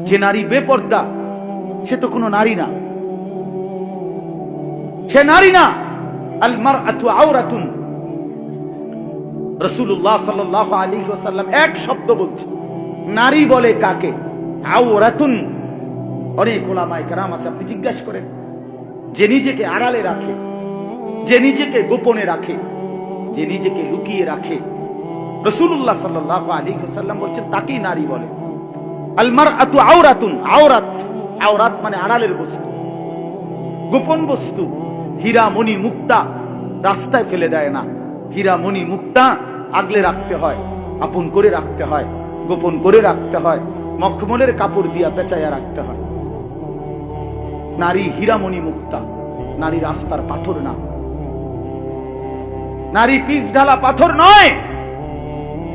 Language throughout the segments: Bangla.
যে নারী বেপর্দা সে তো কোনো নারী না, সে নারী না। আল মারআতু আওরাতুন। রাসূলুল্লাহ সাল্লাল্লাহু আলাইহি ওয়াসাল্লাম এক শব্দ বলছে, নারী বলে কাকে? আওরাতুন। অনেক উলামায়ে কেরাম আছে, আপনি জিজ্ঞাসা করেন, যে নিজেকে আড়ালে রাখে, যে নিজেকে গোপনে রাখে, যে নিজেকে লুকিয়ে রাখে, রাসূলুল্লাহ সাল্লাল্লাহু আলাইহি ওয়াসাল্লাম বলছেন তাকেই নারী বলে। আল মারআতু আওরাতুন। আওরাত, আওরাত মানে আড়ালের বস্তু, গোপন বস্তু। হীরা মণি মুক্তা রাস্তায় ফেলে দেয় না, হীরা মণি মুক্তা আগলে রাখতে হয়, আপন করে রাখতে হয়, গোপন করে রাখতে হয়, মখমলের কাপড় দিয়া পেঁচাইয়া রাখতে হয়। নারী হীরামণি মুক্তা, নারী রাস্তার পাথর না, নারী পিচ ঢালা পাথর নয়,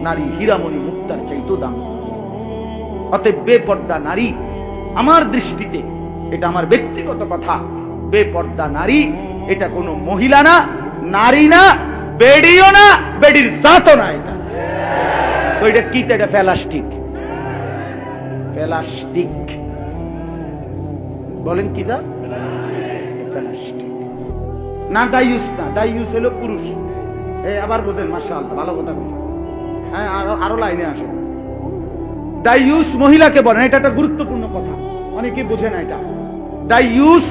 নারী হীরামণি মুক্তার চাইতো দাম। অতএব বেপর্দা নারী আমার দৃষ্টিতে, এটা আমার ব্যক্তিগত কথা, বেপর্দা নারী এটা কোনো মহিলা না, নারী না, বেডিও না, বেডির জাতও না। এটা কি? এটা প্লাস্টিক। প্লাস্টিক বলেন কি? দা প্লাস্টিক না, দাইয়ুস না। দাইয়ুস হলো পুরুষ। আবার বোঝেন, মাশাআল্লাহ, ভালো কথা বলছেন। হ্যাঁ, আরো লাইনে আসেন। দাইয়ুস মহিলাকে বলেন, এটা একটা গুরুত্বপূর্ণ কথা, অনেকে বোঝে না এটা। দাইয়ুস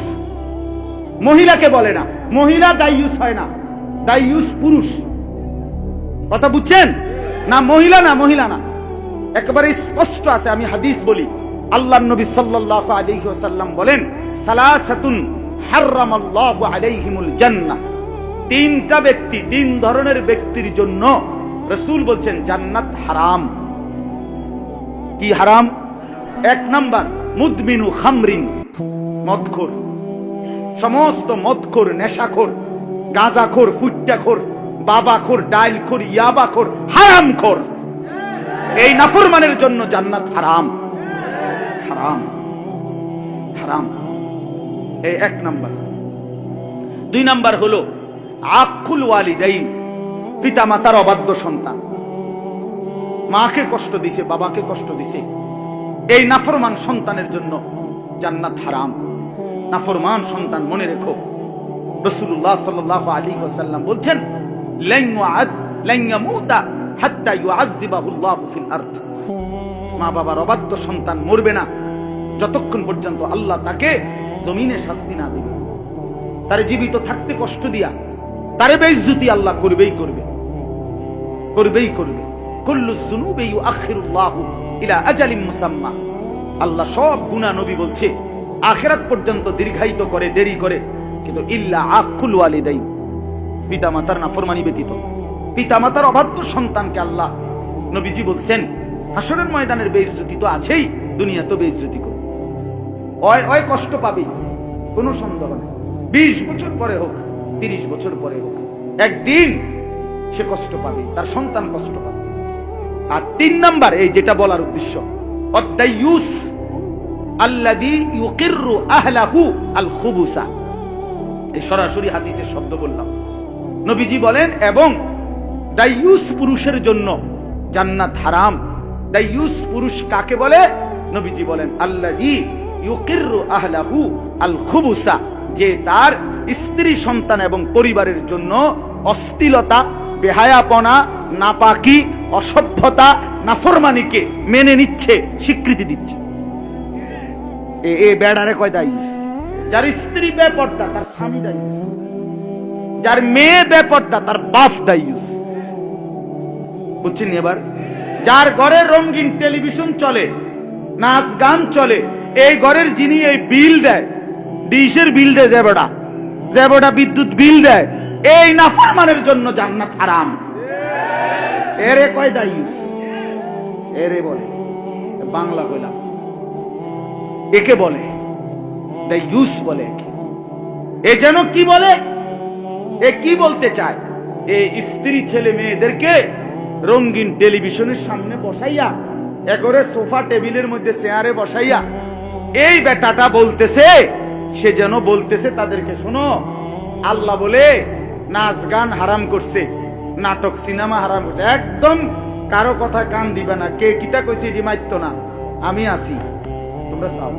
মহিলাকে বলে না, মহিলা দাইয়ুস হয় না, দাইয়ুস পুরুষ। কথা বুঝছেন না? মহিলা না, মহিলা না, একেবারে স্পষ্ট আছে। আমি হাদিস বলি, আল্লাহর নবী সাল্লাল্লাহু আলাইহি ওয়াসাল্লাম বলেন, সালাসাতুন হারামাল্লাহু আলাইহিমুল জান্নাহ। তিনটা ব্যক্তি, তিন ধরনের ব্যক্তির জন্য রাসূল বলছেন জান্নাত হারাম। কি হারাম? এক নাম্বার, মুদমিনু খামরিন, মদখোর। সমস্ত মদখোর, নেশাখোর, গাঁজাখোর, ফুট্টাখোর, বাবাখোর, ডাইলখোর, ইয়াবাখোর, হারামখোর, এই নাফরমানের জন্য জান্নাত হারাম। হারাম, হারাম। এই এক নাম্বার। দুই নাম্বার হলো আকুল ওয়ালিদাইন, পিতা মাতার অবাধ্য সন্তান, মাকে কষ্ট দিছে, বাবাকে কষ্ট দিছে, এই নাফরমান সন্তানের জন্য জান্নাত হারাম। নাফরমান সন্তান, মনে রেখো, রাসূলুল্লাহ সাল্লাল্লাহু আলাইহি ওয়াসাল্লাম বলছেন, লান ইয়ামুতা হাত্তা ইউআযযিবাহুল্লাহু ফিল আরদ। মা বাবার অবাধ্য সন্তান মরবে না যতক্ষণ পর্যন্ত আল্লাহ তাকে জমিনে শাস্তি না দেবে। তারে জীবিত থাকতে কষ্ট দিয়া তারে বেইজ্জতি আল্লাহ করবেই করবে, করবেই করবে। কুল্লু যুনুবি ইউআখিরুল্লাহু ইলা আজালিন মুসাম্মা। আল্লাহ সব গুনাহ, নবী বলছে, আখিরাত পর্যন্ত দীর্ঘায়িত করে, দেরি করে, কিন্তু ইল্লা আকুল ওয়ালিদাইন, পিতা মাতার নাফরমানি ব্যতীত। পিতা মাতার অবাধ্য সন্তানকে আল্লাহ, নবীজি বলছেন, হাসরের ময়দানের বেইজ্জতি তো আছেই, দুনিয়া তো বেইজ্জতি করে। ওই কষ্ট পাবে, কোনো সন্দেহ নেই। 20 বছর পরে হোক, 30 বছর পরে হোক, একদিন সে কষ্ট পাবে, তার সন্তান কষ্ট পাবে। আর 3 নাম্বার, এই যেটা বলার উদ্দেশ্য, আদ-দাইয়ুস আল্লাযী ইউকিররু আহলাহু আল খুবুসা। এই সরাসরি হাদিসের শব্দ বললাম। নবীজি বলেন, এবং দাইয়ুস পুরুষের জন্য জান্নাত হারাম। দাইয়ুস পুরুষ কাকে বলে? নবীজি বলেন, আল্লাযী ইউকিররু আহলাহু আল খুবুসা, যে তার স্ত্রী, সন্তান এবং পরিবারের জন্য অশ্লীলতা, বেহায়াপনা, নাপাকি, অসভ্যতা, নাফরমানিকে মেনে নিচ্ছে, স্বীকৃতি দিচ্ছে। এ বেড়ারে কয় দাইয়ুস। যার স্ত্রী বেপর্দা তার স্বামী দাইয়ুস, যার মেয়ে বেপর্দা তার বাপ দাইয়ুস। বুঝছেন এবার? যার ঘরে রঙিন টেলিভিশন চলে, নাচ গান চলে, এই ঘরের যিনি এই বিল দেয়, ডিশের বিল দেয়, যে বেটা বিদ্যুৎ বিল দেয়, এই নাফরমানের জন্য জান্নাত হারাম। এরে কয় দাইয়ুস, এরে বলে, বাংলা কইলাম, একে বলে দাইয়ুস বলে। একে এ যেন কি বলে, এ কি বলতে চায়? এই স্ত্রী ছেলে মেয়েদেরকে রঙিন টেলিভিশনের সামনে বসাইয়া, একরে সোফা টেবিলের মধ্যে চেয়ারে বসাইয়া, এই বেটাটা বলতেছে, সে যেন বলতেছে তাদেরকে, শোনো, আল্লাহ বলে নাচ গান হারাম করছে, নাটক সিনেমা হারাম করছে, একদম কারো কথা কান দিবে না, কে কিতা কইছে এটি মাইতো না, আমি আছি, তোমরা চাও।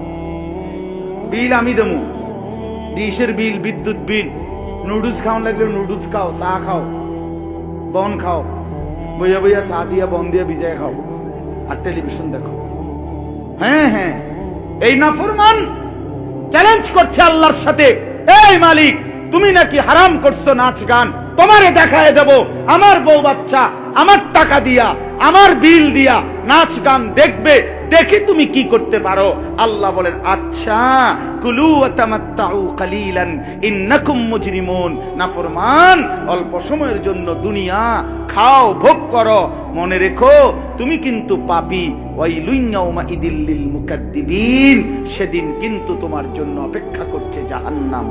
বিল আমি দেবো, ডিশের বিল, বিদ্যুৎ বিল, নুডলস খাওয়ান লাগলে নুডলস খাও, চা খাও, বন খাও, বইয়া বইয়া চা দিয়া বন দিয়া ভিজায় খাও, আর টেলিভিশন দেখো। হ্যাঁ হ্যাঁ, এই নাফরমান চ্যালেঞ্জ করছে আল্লাহর সাথে, এই মালিক তুমি নাকি হারাম করছো নাচ গান, তোমারে দেখায় দেব আমার বউ বাচ্চা আমার টাকা দিয়া আমার বিল দিয়া নাচ গান দেখবে, দেখি তুমি কি করতে পারো। আল্লাহ বলেন আচ্ছা, কুলু ওয়া তামাত্তাউ কালিলান ইন্নাকুম মুজরিমুন। নাফরমান অল্প সময়ের জন্য দুনিয়া খাও, ভোগ করো, মনে রেখো তুমি কিন্তু পাপী। ওয়াইলুন ইয়াউমাইদিল লিল মুকাদ্দিবিন, সেদিন কিন্তু তোমার জন্য অপেক্ষা করছে জাহান্নাম।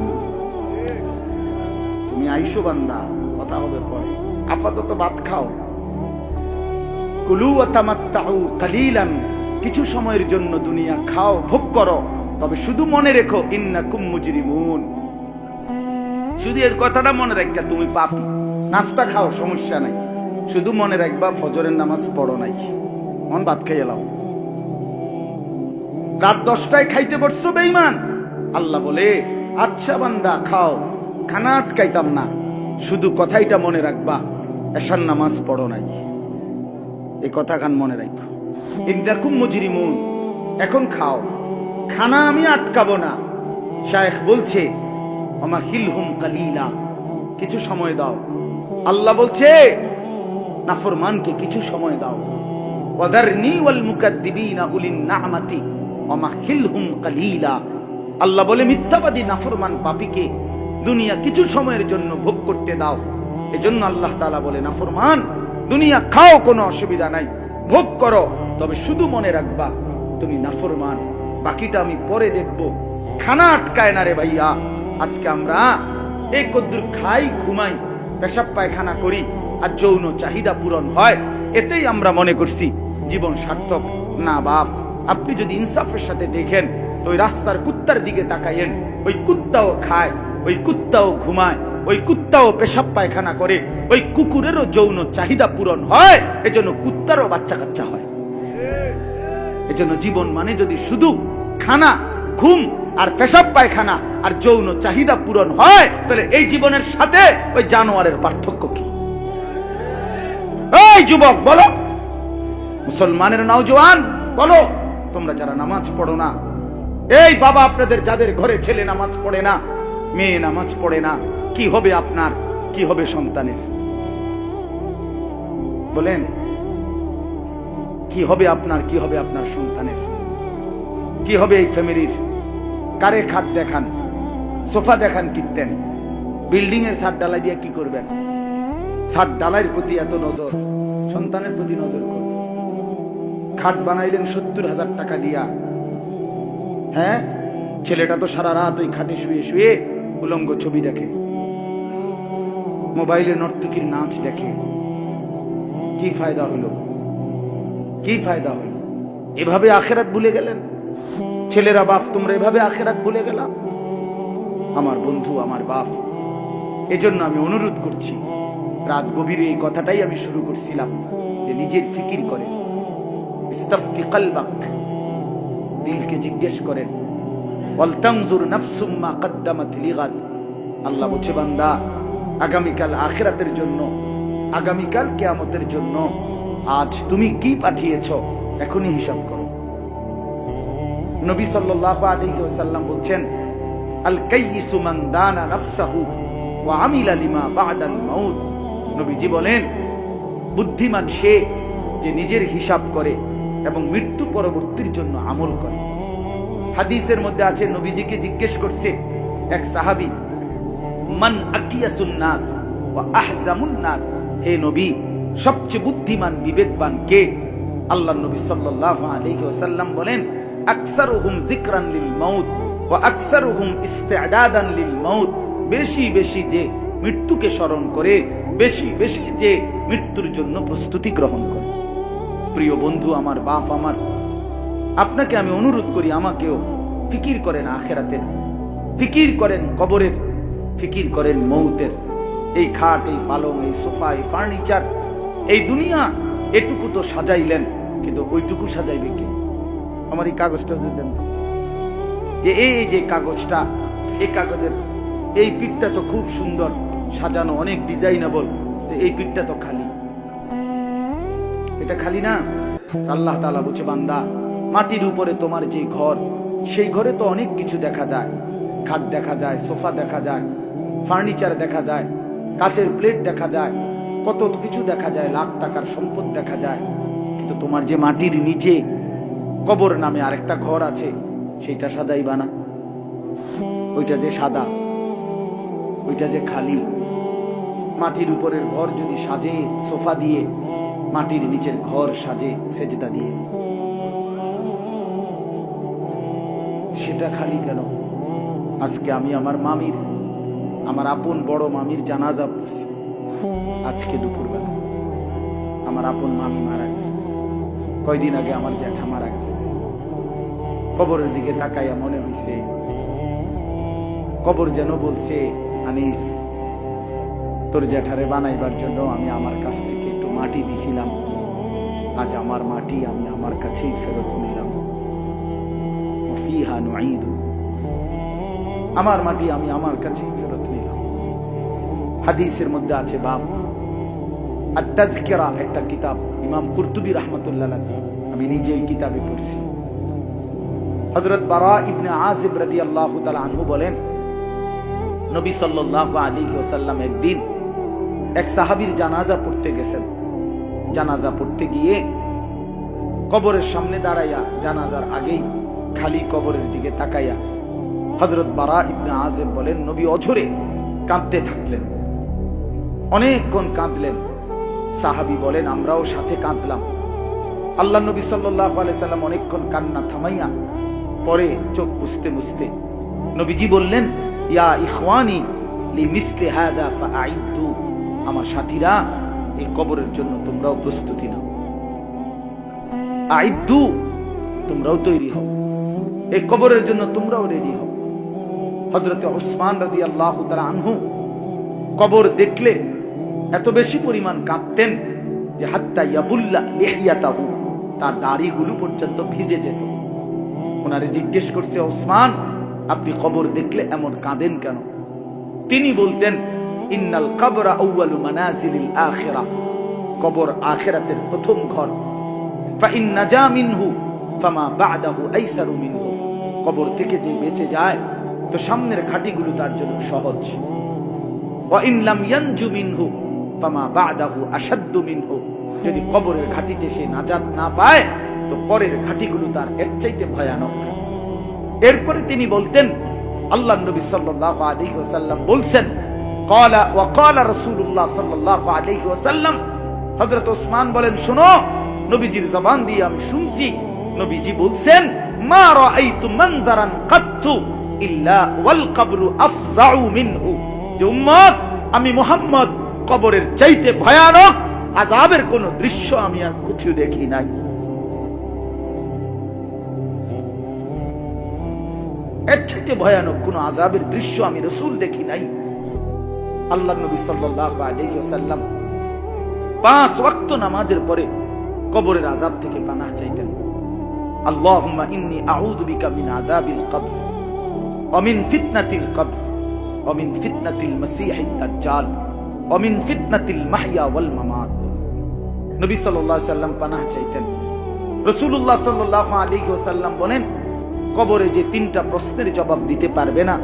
তুমি আইসো বান্দা, কথা হবে পরে, আপাতত ভাত খাও। কুলু ওয়া তামাত্তাউ কালিলান, কিছু সময়ের জন্য দুনিয়া খাও, ভোগ করো, তবে শুধু মনে রেখো ইন্নাকুম মুজরিমুন। শুধু এর কথাটা মনে রাখবা, তুমি পাপী। নাস্তা খাও, সমস্যা নাই, শুধু মনে রাখবা ফজরের নামাজ পড়ো নাই, মন ভাত খাইয়ে লাও। রাত 10টায় খাইতে বসছো বেঈমান, আল্লাহ বলে আচ্ছা বান্দা খাও, খানা আটকাইতাম না, শুধু কথাইটা মনে রাখবা এশার নামাজ পড়ো নাই। এই কথা কান মনে রাখো, ইন্নাকুম মুজরিমুন। এখন খাও, খানা আমি আটকাবো না। শায়েখ বলছে ওমাহিলহুম কালিলা, কিছু সময় দাও। আল্লাহ বলছে নাফরমানকে কিছু সময় দাও। ওয়াদারনি ওয়াল মুকাদ্দিবিনা উলিন নামাতি ওমাহিলহুম কালিলা। আল্লাহ বলে মিথ্যাবাদী নাফরমান পাপীকে দুনিয়া কিছু সময়ের জন্য ভোগ করতে দাও। এজন্য আল্লাহ তাআলা বলে নাফরমান দুনিয়া খাও, কোনো অসুবিধা নাই, ভোগ করো, তবে শুধু মনে রাখবা তুমি নাফরমান, বাকিটা আমি পরে দেখব। খানা আটকায় না রে ভাইয়া। আজকে আমরা এই কদ্দুর খাই, ঘুমাই, পেশাব পায়খানা করি, আর যৌন চাহিদা পূরণ হয়, এতেই আমরা মনে করছি জীবন সার্থক। না বাপ, আপনি যদি ইনসাফের সাথে দেখেন তো ওই রাস্তার কুত্তার দিকে তাকাইয়েন, ওই কুত্তাও খায়, ওই কুত্তাও ঘুমায়, ওই কুত্তাও পেশাব পায়খানা করে, ওই কুকুরেরও যৌন চাহিদা পূরণ হয়, এজন্য কুত্তারও বাচ্চা কাচ্চা হয়। এজন্য জীবন মানে যদি শুধু খানা, ঘুম আর পেশাব পায়খানা আর যৌন চাহিদা পূরণ হয়, তাহলে এই জীবনের সাথে ওই জানোয়ারের পার্থক্য কি? এই যুবক বলো, মুসলমানের নওজোয়ান বলো, তোমরা যারা নামাজ পড়ো না, এই বাবা আপনাদের যাদের ঘরে ছেলে নামাজ পড়ে না, মেয়ে নামাজ পড়ে না, কি হবে আপনার, কি হবে সন্তানের? বলেন কি হবে আপনার, কি হবে আপনার সন্তানের, কি হবে এই ফ্যামিলির? কারে খাট দেখান, সোফা দেখান, কিনতেন, বিল্ডিং এর ছাদ ডালাই দিয়ে কি করবেন? ছাদ ডালাইয়ের প্রতি এত নজর, সন্তানের প্রতি নজর করবেন। খাট বানাইলেন 70,000 টাকা দিয়া, হ্যাঁ, ছেলেটা তো সারা রাত ওই খাটে শুয়ে শুয়ে উলঙ্গ ছবি দেখে, মোবাইলে নর্তকীর নাচ দেখে। কি ফায়দা হলো, কি ফায়দা হলো? এভাবে আখেরাত ভুলে গেলেন। ছেলেরা, বাপ তোমরা এভাবে আখেরাত ভুলে গেলাম। আমার বন্ধু, আমার বাপ, এজন্য আমি অনুরোধ করছি, রাত গভীরে এই কথাটাই আমি শুরু করছিলাম যে নিজের ফিকির করেন, ইস্তাফতি কলবাক, দিলকে জিজ্ঞেস করেন, ওয়াল তানজুর নাফসুম মা কদ্দামাত লিগাদ। আল্লাহ বলছে বান্দা আগামীকাল আখিরাতের জন্য, আগামীকাল কিয়ামতের জন্য আজ তুমি কি পাঠিয়েছো এখনই হিসাব করো। নবী সাল্লাল্লাহু আলাইহি ওয়াসাল্লাম বলছেন আল কাইয়িসু মান দানা নাফসাহু ওয়া আমিলা লিমা বা'দাল মাউত। নবীজি বলেন বুদ্ধিমান সে যে নিজের হিসাব করে এবং মৃত্যু পরবর্তীর জন্য আমল করে। হাদিসের মধ্যে আছে নবীজিকে জিজ্ঞেস করছে এক সাহাবী, মান আকিয়াসুন নাস ওয়া আহজামুন নাস, হে নবী সবচেয়ে বুদ্ধিমান বিবেকবান কে? আল্লাহর নবী সাল্লাল্লাহু আলাইহি ওয়াসাল্লাম বলেন আকসারুহুম যিকরান লিল মাউত ওয়া আকসারুহুম ইস্তি'দাদান লিল মাউত, বেশি বেশি যে মৃত্যুকে স্মরণ করে, বেশি বেশি যে মৃত্যুর জন্য প্রস্তুতি গ্রহণ করে। প্রিয় বন্ধু আমার, বাপ আমার, আপনাকে আমি অনুরোধ করি আমাকেও ফিকির করেন আখিরাতের, ফিকির করেন কবরের, ফিকির করেন মৌতের। এই খাট, এই পালং, এই সোফা, এই ফার্নিচার, এই দুনিয়া এটুকু তো সাজাইলেন, কিন্তু ওইটুকু সাজাইবে কে? আমার এই কাগজটা যদি দেন, যে এই যে কাগজটা, এই কাগজের এই পিঠটা তো খুব সুন্দর সাজানো, অনেক ডিজাইনেবল, এই পিঠটা তো খালি, এটা খালি না। আল্লাহ তাআলা বলছে, বান্দা মাটির উপরে তোমার যে ঘর, সেই ঘরে তো অনেক কিছু দেখা যায়, খাট দেখা যায়, সোফা দেখা যায়, ফার্নিচার দেখা যায়, কাচের প্লেট দেখা যায়, কত কিছু দেখা যায়, লাখ টাকার সম্পদ দেখা যায়, কিন্তু তোমার যে মাটির নিচে কবর নামে আরেকটা ঘর আছে, সেইটা সাজাইবা না? ওইটা যে সাদা, ওইটা যে খালি। মাটির উপরের ঘর যদি সাজে সোফা দিয়ে, মাটির নিচের ঘর সাজে সেজদা দিয়ে, সেটা খালি কেন? আজকে আমি আমার মামির, আমার আপন বড় মামির জানাজা পড়ছি আজকে দুপুরবেলা। আমার আপন মামি মারা গেছে, কয়দিন আগে আমার জ্যাঠা মারা গেছে। কবরের দিকে তাকাইয়া মনে হইছে, কবর যেন বলছে, আনিস তোর জ্যাঠারে বানাইবার জন্য আমি আমার কাছ থেকে একটু মাটি দিছিলাম, আজ আমার মাটি আমি আমার কাছেই ফেরত নিলাম। ফিহা নুঈদু, আমার মাটি আমি আমার কাছেই ফেরত নিলাম। হাদিসের মধ্যে আছে বাপ আত-তাযকিরা, একটা কিতাব, ইমাম কুরতুবী রাহমাতুল্লাহ আলাইহি, আমি নিজে এই কিতাবে পড়ছি। হযরত বারা ইবনে আযিব রাদিয়াল্লাহু তাআলা আনহু বলেন, নবী সাল্লাল্লাহু আলাইহি ওয়াসাল্লাম একদিন এক সাহাবীর জানাজা পড়তে গেছেন। জানাজা পড়তে গিয়ে কবরের সামনে দাঁড়াইয়া, জানাজার আগেই খালি কবরের দিকে তাকাইয়া হযরত বারা ইবনে আযিব বলেন, নবী অঝরে কাঁদতে থাকলেন, অনেকক্ষণ কাঁদলেন। সাহাবী বলেন, আমরাও সাথে কাঁদলাম। আল্লাহ নবী সাল্লাল্লাহু আলাইহি সাল্লাম অনেকক্ষণ কান্না থামাইয়া পরে চোখ মুছতে মুছতে নবীজি বললেন, ইয়া ইখওয়ানি লিমিসলি হাদা ফাআইদু, আমার সাথীরা এই কবরের জন্য তোমরাও প্রস্তুতি নাও, আইদু, তোমরাও তৈরি হও, এই কবরের জন্য তোমরাও রেডি হও। হযরতে উসমান রাদিয়াল্লাহু তাআলা আনহু কবর দেখলে এত বেশি পরিমাণ কাঁদতেন যে হাত্তা ইয়াবুল্লা লিহিয়াতাহু, তার দাড়িগুলো পর্যন্ত ভিজে যেত। ওনারে জিজ্ঞেস করছে, উসমান আপনি কবর দেখলে এমন কাঁদেন কেন? তিনি বলতেন, ইন্নাল কবরা আউয়ালু মানাজিলিল আখিরাহ, কবর আখিরাতের প্রথম ঘর। ফা ইন নাজা মিনহু ফামা বা'দাহু আইসারু মিনহু, কবর থেকে যে বেঁচে যায় তো সামনের ঘাটিগুলো তার জন্য সহজ। ওয়া ইন লাম ইয়ানজু মিনহু ফামা বা'দাহু আশাদ্দু মিনহু, যদি কবরের ঘাটিতে সে নাজাত না পায় তো পরের ঘাটিগুলো তার এর চাইতে ভয়ানক। এরপরে তিনি বলতেন, আল্লাহর নবী সাল্লাল্লাহু আলাইহি ওয়াসাল্লাম বলছেন, ক্বালা ওয়া ক্বালা রাসূলুল্লাহ সাল্লাল্লাহু আলাইহি ওয়াসাল্লাম, হযরত ওসমান বলেন, শুনো, নবীজির জবান দিয়ে আমি শুনছি, নবীজি বলছেন, মা রাআইতু মানজারান কাত্তু ইল্লা ওয়াল কবরু আফযাউ মিনহু, যে উম্মত আমি মুহাম্মদ কবরের চাইতে ভয়ানক আযাবের কোন দৃশ্য আমি আর কোথাও দেখি নাই। এর চাইতে ভয়ানক কোন আযাবের দৃশ্য আমি রাসূল দেখি নাই। আল্লাহর নবী সাল্লাল্লাহু আলাইহি ওয়াসাল্লাম 5 ওয়াক্ত নামাজের পরে কবরের আযাব থেকে পানাহ চাইতেন। আল্লাহুম্মা ইন্নী আউযু বিকা মিন আযাবিল কবর ওয়া মিন ফিতনাতিল কবর ওয়া মিন ফিতনাতিল মাসীহিদ দাজ্জাল ওয়া মিন ফিতনাতিল মাহইয়া ওয়াল মামাত। নবী সাল্লাল্লাহু আলাইহি ওয়াসাল্লাম পানাহ চাইতেন। রাসূলুল্লাহ সাল্লাল্লাহু আলাইহি ওয়াসাল্লাম বলেন, কবরে যে 3টা প্রশ্নের জবাব দিতে পারবে না,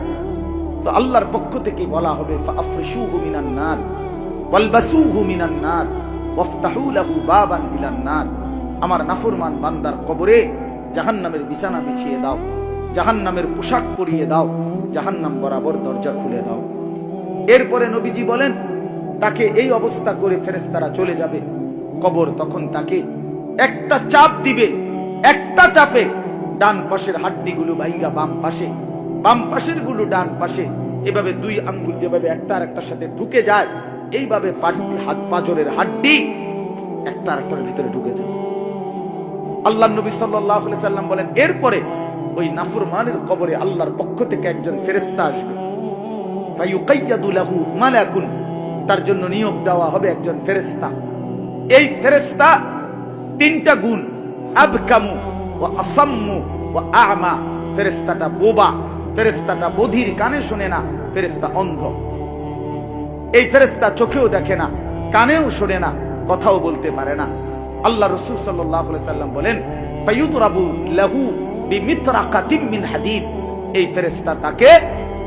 তো আল্লাহর পক্ষ থেকে বলা হবে, ফাআফরিশুহু মিনান নার ওয়ালবাসুহু মিনান নার ওয়াফতাহু লাহু বাবান ইলান নার। আমার নাফরমান বান্দার কবরে জাহান্নামের বিছানা বিছিয়ে দাও, জাহান্নামের পোশাক পরিয়ে দাও, জাহান্নাম বরাবর দরজা খুলে দাও। এরপরে নবীজি বলেন, তাকে এই অবস্থা করে ফেরেশতারা চলে যাবে। কবর তখন তাকে একটা চাপ দিবে, একটা চাপে ডান পাশের হাড্ডিগুলো ভাইঙ্গা বাম পাশে, বাম পাশের গুলো ডান পাশে, এভাবে 2 আঙ্গুল যেভাবে একটা আরেকটার সাথে ঢুকে যায়, এইভাবে হাত পাজরের হাড্ডি একটা আরেকটার ভিতরে ঢুকে যায়। আল্লাহর নবী সাল্লাল্লাহু আলাইহি সাল্লাম বলেন, এরপরে ওই নাফরমানের কবরে আল্লাহর পক্ষ থেকে একজন ফেরেশতা আসবে, ফায়ুকাইয়াদু লাহু মালাকুন, তার জন্য নিয়োগ দেওয়া হবে একজন ফেরেশতা। এই ফেরেশতা 3টা গুণ, আবকামু ওয়া আসাম্মু ওয়া আ'মা, ফেরেশতাটা বোবা, ফেরেশতাটা বধির, কানে শোনে না, ফেরেশতা অন্ধ। এই ফেরেশতা চোখেও দেখে না, কানেও শোনে না, কথাও বলতে পারে না। আল্লাহ রাসূল সাল্লাল্লাহু আলাইহি সাল্লাম বলেন, ফায়ুদরাবু লাহু বিমিতরাকাতিন মিন হাদিদ, এই ফেরেশতা তাকে,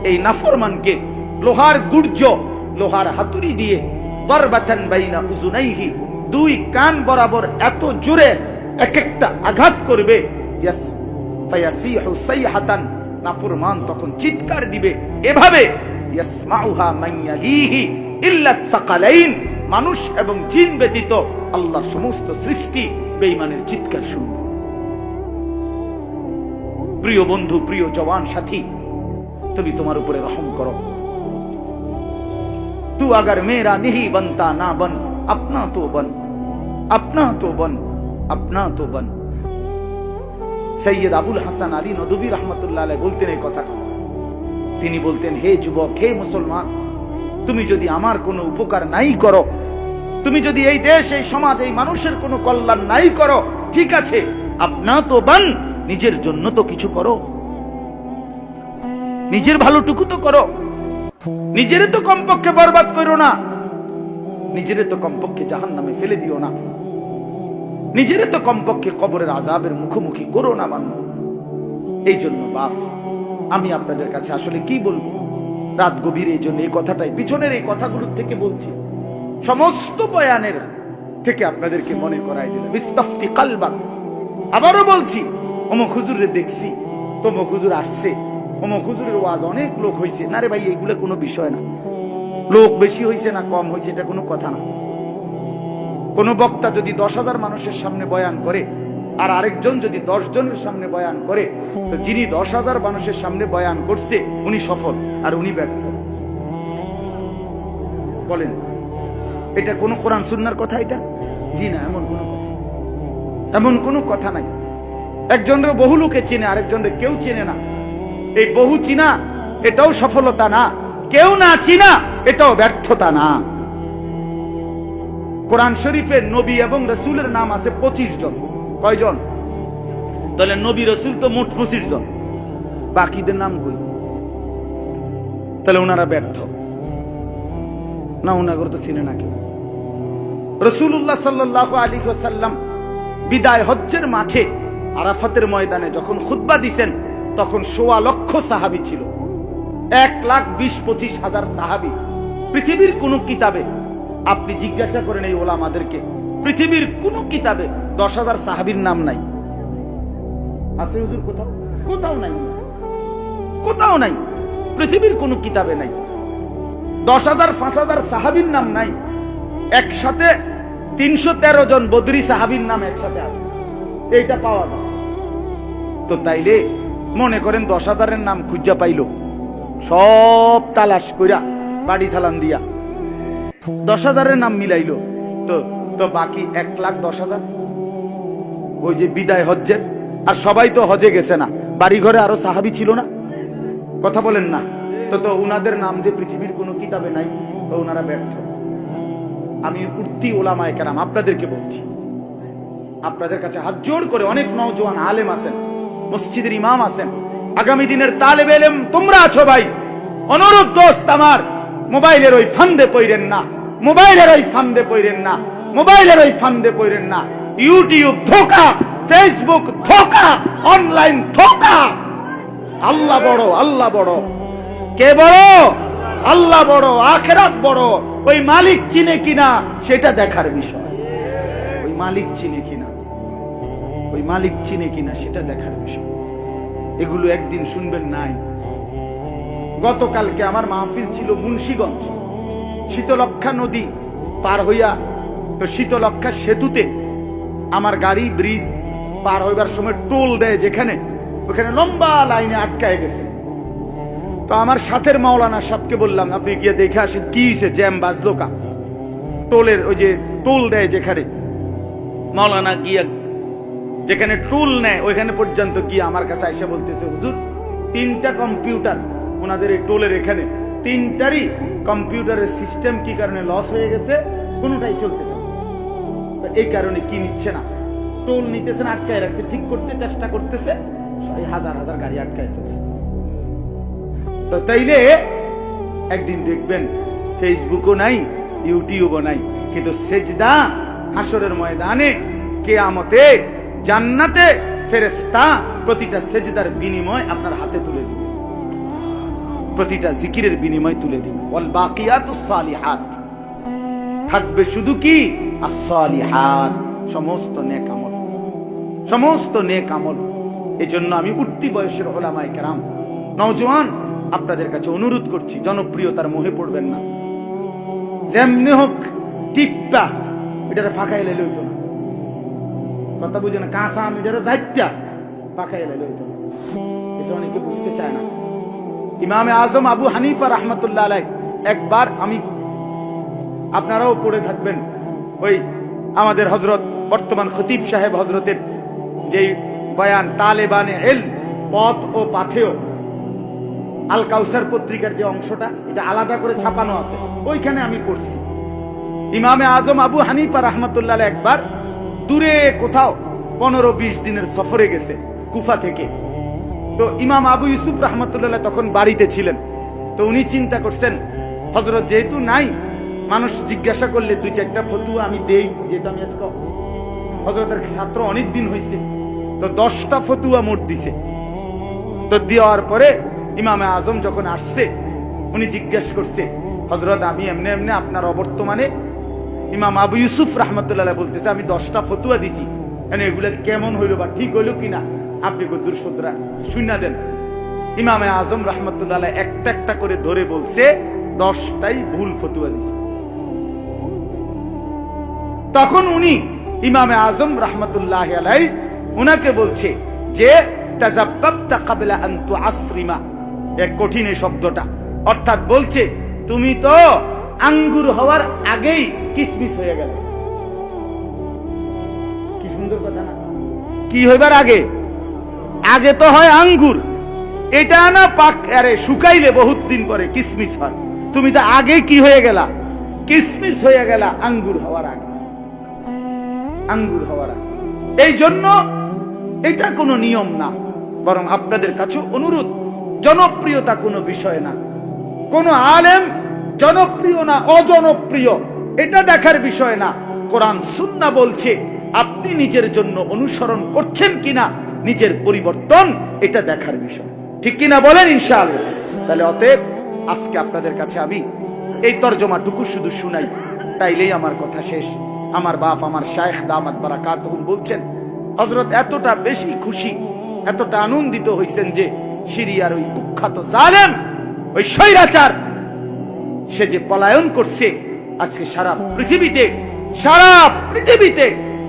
এই নাফরমানকে লোহার গুর্জ, লোহার হাতুড়ি দিয়ে দরবাতান বাইনা উযুনাইহি, দুই কান বরাবর এত জোরে এক একটা আঘাত করবে, ইয়াস ফায়াসিহু সাইহাতান, নাফরমান তখন চিৎকার দিবে এভাবে, ইয়াসমাউহা মান ইয়ালিহি ইল্লা সাকালাইন, মানুষ এবং জিন ব্যতীত আল্লাহর সমস্ত সৃষ্টি বেঈমানের চিৎকার শুনবে। প্রিয় বন্ধু, প্রিয় জওয়ান সাথী, তুমি তোমার উপরে রহম করো। तू अगर मेरा नहीं बनता ना बन, अपना तो बन, अपना तो बन, अपना तो बन। সৈয়দ আবুল হাসান আলী নদভী রহমতুল্লাহ আলাইহি বলতেন এই কথা। তিনি বলতেন, হে যুবক, হে মুসলমান, তুমি যদি আমার কোনো উপকার নাই করো, তুমি যদি এই দেশ, এই সমাজ, এই মানুষের কোনো কল্যাণ নাই করো, ঠিক আছে, আপনা তো বান, নিজের জন্য তো কিছু করো, নিজের ভালোটুকু তো করো, নিজেরে তো কমপক্ষে বরবাদ করো না, নিজেরে তো কমপক্ষে জাহান্নামে ফেলে দিও না, নিজেরে তো কমপক্ষে কবরের আযাবের মুখোমুখি করো না বান্দা। এই জন্য বাপ, আমি আপনাদের কাছে আসলে কি বলবো, রাত গভীর, এই জন্য এই কথাটাই, পিছনের এই কথাগুলোর থেকে বলছি, সমস্ত বয়ানের থেকে আপনাদেরকে মনে করাই দিলাম, ইস্তাফতি কালবাক। আবারও বলছি, অমুক হুজুরে দেখছি, তমুক হুজুর আসছে, অমুক হুজুরের ওয়াজ অনেক লোক হয়েছে, না রে ভাই, এইগুলো কোনো বিষয় না। লোক বেশি হয়েছে না কম হয়েছে এটা কোনো কথা না। কোন বক্তা যদি 10,000 মানুষের সামনে বয়ান করে, আর আরেকজন যদি 10 জনের সামনে বয়ান করে, তো যিনি 10,000 মানুষের সামনে বয়ান করছে উনি সফল আর উনি ব্যর্থ। বলেন, এটা কোন কোরআন সুন্নাহর কথা? এটা জি না, এমন কোন কথা, এমন কোন কথা নাই। একজনের বহু লোকে চেনে, আরেকজনের কেউ চেনে না। এই বহু চিনা এটাও সফলতা না, কেউ না চিনা এটাও ব্যর্থতা না। কোরআন শরীফে নবী এবং রাসূলের নাম আছে 25 জন। কয়জন? তাহলে নবী রাসূল তো মোট 25 জন, বাকিদের নাম কই? তাহলে ওনারা ব্যর্থ না, ওনাগর তো চিনে না কেউ। রাসূলুল্লাহ সাল্লাল্লাহু আলাইহি ওয়াসাল্লাম বিদায় হজ্জের মাঠে আরাফাতের ময়দানে যখন খুতবা দিছেন, তখন 1.25 লক্ষ সাহাবী ছিল, 1,20,25,000 সাহাবী। পৃথিবীর কোন কিতাবে আপনি জিজ্ঞাসা করেন এই ওলামাদেরকে, পৃথিবীর কোন কিতাবে 10,000 সাহাবীর নাম নাই? আছে হুজুর? কোথাও কোথাও নাই, কোথাও নাই, পৃথিবীর কোন কিতাবে নাই। 10,000 5,000 সাহাবীর নাম নাই। একসাথে 313 জন বদরি সাহাবীর নাম একসাথে আছে, এইটা পাওয়া যায়। তো তাইলে মনে করেন 10,000-এর নাম খুঁজা পাইল, সব তালাশ কইরা বাড়ি চালান দিয়া 10,000-এর নাম মিলাইলো, তো বাকি 1,10,000 ওই যে বিদায় হজ্জের। আর সবাই তো হজে গেছে না, বাড়ি ঘরে আরো সাহাবী ছিল না, কথা বলেন না? তো উনাদের নাম যে পৃথিবীর কোনো কিতাবে নাই, তো উনারা ব্যর্থ। আমি উর্তি ওলামায়ে কেরাম আপনাদেরকে বলছি, আপনাদের কাছে হাত জোড় করে, অনেক নওজোয়ান আলেম আছেন, মসজিদের ইমাম আছেন, আগামী দিনের তালেবে ইলম তোমরা আছো ভাই, অনুরোধ দোস্ত আমার, মোবাইলের ওই ফান্দে পড়েন না, মোবাইলের ওই ফান্দে পড়েন না, মোবাইলের ওই ফান্দে পড়েন না। ইউটিউব ধোঁকা, ফেসবুক ধোঁকা, অনলাইন ধোঁকা। আল্লাহ বড়, আল্লাহ বড়। কে বড়? আল্লাহ বড়, আখিরাত বড়। ওই মালিক চিনে কিনা সেটা দেখার বিষয়, ওই মালিক চিনে কিনা, ওই মালিক চিনে কিনা সেটা দেখার বিষয়। এগুলো একদিন শুনবেন নাই। গতকালকে আমার মাহফিল ছিল মুন্সিগঞ্জ, শীতলক্ষা নদী পার হইয়া, তো শীতলক্ষা সেতুতে আমার গাড়ি ব্রিজ পার হইবার সময় টোল দেয় যেখানে, ওখানে লম্বা লাইনে আটকায় গেছে। তো আমার সাথের মাওলানা সাহেবকে বললাম, আপনি গিয়ে দেখে আসেন কি হয়েছে, জ্যাম বাজলো কা? টোলের ওই যে টোল দেয় যেখানে, মাওলানা গিয়া যেখানে টোল নেয় ওইখানে পর্যন্ত গিয়ে আমার কাছে আইসা বলতেছে, হুজুর 3টা কম্পিউটার ওনাদের এই টোলের এখানে, 3টারই কম্পিউটারের সিস্টেম কি কারণে লস হয়ে গেছে, কোনোটাই চলতেছে না। এই কারণে কি নিচ্ছে না, টোল নিতেছেন, আটকায় রাখছে, ঠিক করতে চেষ্টা করতেছে, হাজার হাজার গাড়ি আটকায় ফেলছে। তো তাইলে একদিন দেখবেন ফেসবুকও নাই, ইউটিউবও নাই, কিন্তু সেজদা হাসরের ময়দানে, কিয়ামতে, জান্নাতে ফেরেশতা প্রতিটা সেজদার বিনিময় আপনার হাতে তুলে দিবে, প্রতিটা জিকিরের বিনিময় তুলে দিবে। ওয়াল বাকিয়াতুস সালিহাত, থাকবে শুধু কি as-সালিহাত, সমস্ত নেক আমল, সমস্ত নেক আমল। এজন্য আমি উঠতি বয়সের উলামায়ে কেরাম, নওজোয়ান, আপনাদের কাছে অনুরোধ করছি, জনপ্রিয়তার মোহে পড়বেন না। যেমনি হোক টিপটা এটারে ফাঁকাইলে লইতো না, কথা বুঝে না, কাঁচা আম এটারে যাইতা ফাঁকাইলে লইতো না, এটা অনেকে বুঝতে চায় না। ইমামে আজম আবু হানিফা রাহমাতুল্লাহ আলাইহি একবার, আমি আপনারাও পড়ে থাকবেন, ওই আমাদের হযরত বর্তমান খতিব সাহেব হযরতের যেই বয়ান তালেবানে ইলম, পথ ও পাথেয়, আল কাউসার পত্রিকার যে অংশটা, এটা আলাদা করে ছাপানো আছে, ওইখানে আমি পড়ছি। ইমামে আজম আবু হানিফা রাহমাতুল্লাহ আলাইহি একবার দূরে কোথাও 15-20 দিনের সফরে গেছে কুফা থেকে। তো ইমাম আবু ইউসুফ রাহমাতুল্লাহ তখন বাড়িতে ছিলেন। তো উনি চিন্তা করছেন, হযরত যেহেতু নাই, মানুষ জিজ্ঞাসা করলে 2-4টা ফতুয়া আমি দেই, যেহেতু আমি আজকে হযরতের ছাত্র অনেক দিন হয়েছে, তো 10টা ফতুয়া মোট দিছে। তো দেওয়ার পরে ইমামে আজম যখন আসছে, উনি জিজ্ঞেস করছে, হযরত আমি এমনি এমনি আপনার অবর্তমানে, ইমাম আবু ইউসুফ রাহমাতুল্লাহ বলতেছে আমি 10টা ফতুয়া দিছি, এগুলা কেমন হইলো বা ঠিক হইলো কিনা আপনি কদ্দুর শুধরা শুনা দেন। ইমামে আজম রাহমাতুল্লাহ একটা একটা করে ধরে বলছে 10টাই ভুল ফতুয়া দিছে। তখন উনি ইমামে আজম রাহমাতুল্লাহ আলাইহি উনাকে বলছে যে তাযাব্বাবতা ক্বাবলা আন তুআসরিমা, এক কঠিন এই শব্দটা, অর্থাৎ বলছে তুমি তো আঙ্গুর হওয়ার আগেই কিসমিস হয়ে গেল। কি সুন্দর কথা না? কি হইবার আগে? আগে তো হয় আঙ্গুর, এটা না পাক, আরে শুকাইলে বহুত দিন পরে কিসমিস হয়, তুমি তো আগে কি হয়ে গেলা? কিসমিস হয়ে গেলা আঙ্গুর হওয়ার আগে, আঙ্গুর হওয়ার আগে। এই জন্য এটা কোনো নিয়ম না, বরং আপনাদের কাছে অনুরোধ, জনপ্রিয়তা কোনো বিষয় না, কোন আলেম জনপ্রিয় না অজনপ্রিয় এটা দেখার বিষয় না। কোরআন সুন্নাহ বলছে আপনি নিজের জন্য অনুসরণ করছেন কিনা, নিজের পরিবর্তন, এটা দেখার বিষয়, ঠিক কিনা বলেন ইনশাআল্লাহ। তাহলে অতএব আজকে আপনাদের কাছে আমি এই তরজমাটুকু শুধু শুনাই, তাইলেই আমার কথা শেষ। আমার বাপ, আমার শায়েখ দামাত বারাকাতুহু বলছেন, হযরত এতটা বেশি খুশি, এতটা আনন্দিত হইছেন যে সিরিয়ার ওই কুখ্যাত জালেম, ওই স্বৈরাচার, সে যে পলায়ন করছে, আজকে সারা পৃথিবীতে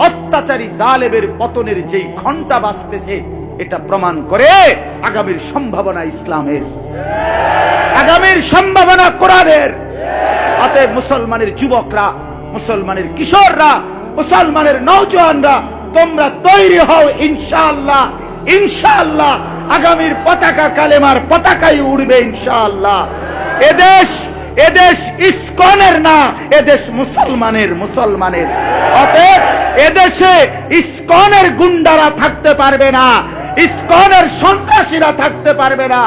অত্যাচারী জালেমের পতনের যেই ঘন্টা বাজতেছে, এটা প্রমাণ করে আগামীর সম্ভাবনা ইসলামের, আগামীর সম্ভাবনা কোরআনের। অতএব মুসলমানের যুবকরা, মুসলমানের কিশোররা, মুসলমানের নওজোয়ানরা, তোমরা তৈরি হও, ইনশাআল্লাহ, ইনশাআল্লাহ আগামীর পতাকা কালেমার পতাকাই উড়বে ইনশাআল্লাহ। এদেশ ইসকনের না, এদেশ মুসলমানের। অতএব এদেশে ইসকনের গুন্ডারা থাকতে পারবে না, ইসকনের সন্ত্রাসীরা থাকতে পারবে না।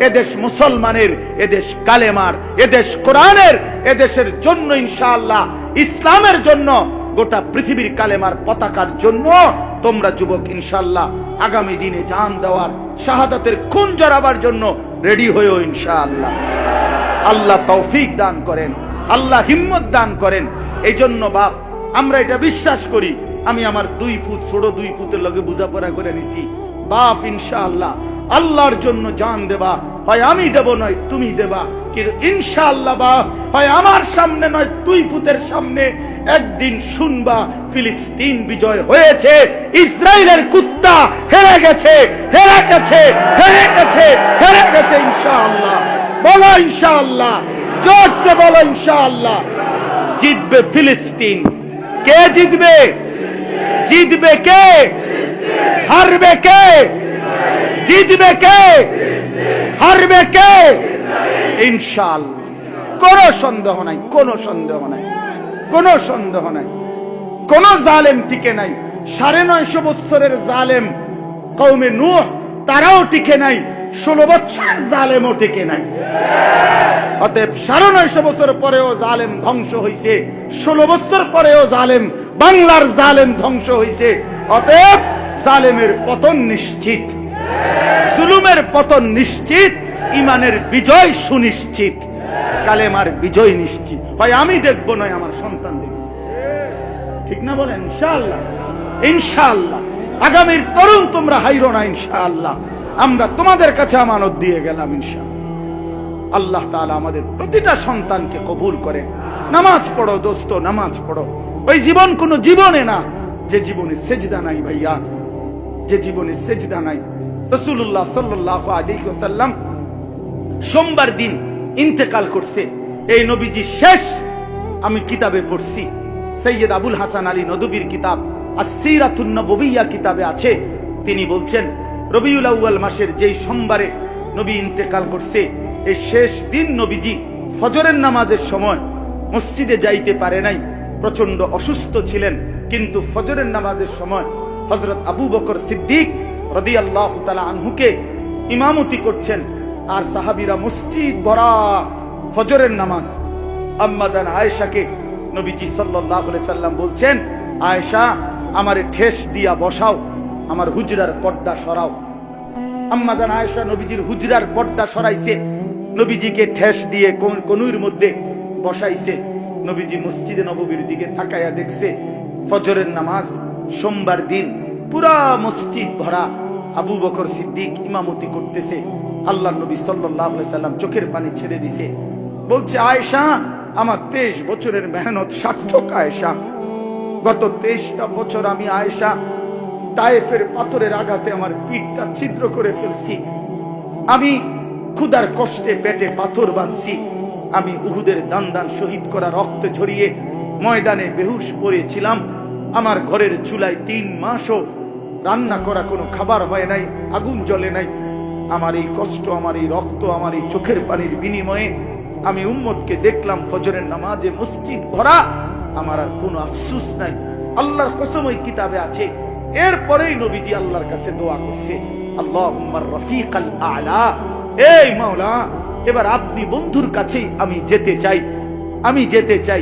এদেশ মুসলমানের, এদেশ কালেমার, এদেশ কোরআনের। এদেশের জন্য ইনশাআল্লাহ, ইসলামের জন্য, গোটা পৃথিবীর কালেমার পতাকার জন্য তোমরা যুবক ইনশাআল্লাহ আগামী দিনে জান দেওয়ার, শাহাদাতের খুন জড়াবার জন্য রেডি হয়েও ইনশাআল্লাহ। আল্লাহ তৌফিক দান করেন, আল্লাহ হিম্মত দান করেন। এই জন্য বাপ, আমরা এটা বিশ্বাস করি, আমি আমার 2 ফুট ছোট 2 ফুটের লগে বোঝাপড়া করে নিছি, বাপ ইনশাআল্লাহ আল্লাহর জন্য জান দেবা, হয় আমি দেব নয় তুমি দেবা, কিন্তু ইনশাআল্লাহ বাপ, হয় আমার সামনে নয় 2 ফুটের সামনে একদিন শুনবা ফিলিস্তিন বিজয় হয়েছে, ইসরায়েলের কুত্তা হেরে গেছে, হেরে গেছে, হেরে গেছে, হেরে গেছে ইনশাআল্লাহ। বলো ইনশাআল্লাহ, জোরসে বলো ইনশাআল্লাহ। জিতবে ফিলিস্তিন। কে জিতবে? জিতবে কে? হারবে কে? জিতবে কে? হারবে কে? ইনশাআল্লাহ। কোনো সন্দেহ নাই, কোনো সন্দেহ নাই, কোনো সন্দেহ নাই। কোন জালেম টিকে নাই, 950 বছরের জালেম কওমে নূহ তারাও টিকে নাই, 16 বছর জালেমও টিকে নাই। অতএব 950 বছর পরেও জালেম ধ্বংস হইছে, 16 বছর পরেও জালেম, বাংলার জালেম ধ্বংস হইছে। অতএব জালেমের পতন নিশ্চিত, জুলুমের পতন নিশ্চিত, ইমানের বিজয় সুনিশ্চিত, কালেমার বিজয় নিশ্চিত। ভাই আমি দেখবো নয় আমার সন্তান দেখবে, ঠিক না বলেন? ইনশাআল্লাহ, ইনশাআল্লাহ আগামীর তরুণ তোমরা হাইরো না, ইনশাআল্লাহ আমরা তোমাদের কাছে আমানত দিয়ে গেলাম। ইনশাআল্লাহ আল্লাহ তাআলা আমাদের প্রতিটা সন্তানকে কবুল করেন। নামাজ পড়ো দোস্ত, নামাজ পড়ো। ওই জীবন কোন জীবনে না যে জীবনে সেজদা নাই ভাইয়া, যে জীবনে সেজদা নাই। রাসূলুল্লাহ সাল্লাল্লাহু আলাইহি ওয়াসাল্লাম সোমবার দিন ইন্তেকাল করছে। এই নবীজি শেষ আমি কিতাবে পড়ছি, সৈয়দ আবুল হাসান আলী নদভীর কিতাব আস-সিরাতুন নববিয়্যা কিতাবে আছে। তিনি বলছেন রবিউল আউয়াল মাসের যেই সোমবারে নবী ইন্তেকাল করছে, এই শেষ দিন নবীজি ফজরের নামাজের সময় মসজিদে যাইতে পারে নাই, প্রচন্ড অসুস্থ ছিলেন। কিন্তু ফজরের নামাজের সময় হযরত আবু বকর সিদ্দিক রাদিয়াল্লাহু তাআলা আনহুকে ইমামতি করছেন, আর সাহাবীরা মসজিদ ভরা ফজরের নামাজ। আম্মা জান আয়েশাকে নবীজি সাল্লাল্লাহু আলাইহি সাল্লাম বলছেন, আয়েশা আমারে ঠেস দিয়া বসাও, আমার হুজরার পর্দা সরাও। আম্মা জান আয়েশা নবীজির হুজরার পর্দা সরাইছে, নবীজিকে ঠেস দিয়ে কনুইর মধ্যে বসাইছে। নবীজি মসজিদে নববীর দিকে তাকায়া দেখছে ফজরের নামাজ সোমবার দিন, পুরা মসজিদ ভরা, আবু বকর সিদ্দিক ইমামতি করতেছে। আল্লাহ নবী সাল্লাল্লাহু আলাইহি সাল্লাম চোখের পানি ছেড়ে দিছে, বলছে আয়েশা আমার 23 বছরের মেহনত সার্থক। আয়েশা গত 23টা বছর আমি আয়েশা তায়েফের পাথরের আঘাতে আমার পিঠটা ছিদ্র করে ফেলছি, আমি ক্ষুধার কষ্টে পেটে পাথর বাঁধছি, আমি উহুদের দান দান শহীদ করা রক্ত ঝরিয়ে ময়দানে বেহুশ পড়েছিলাম, আমার ঘরের চুলায় 3 মাসও রান্না করা কোনো খাবার হয় নাই, আগুন জ্বলে নাই। আমার এই কষ্ট, আমার এই রক্ত, আমার এই চোখের পানির বিনিময়ে আমি উম্মতকে দেখলাম ফজরের নামাজে মসজিদ ভরা, আমার আর কোনো আফসোস নাই। আল্লাহর কসম ওই কিতাবে আছে। এরপরেই নবীজি আল্লাহর কাছে দোয়া করছে, আল্লাহুম্মা রাফিকাল আ'লা, এই মাওলা এবার আপনি বন্ধুর কাছেই আমি যেতে চাই, আমি যেতে চাই।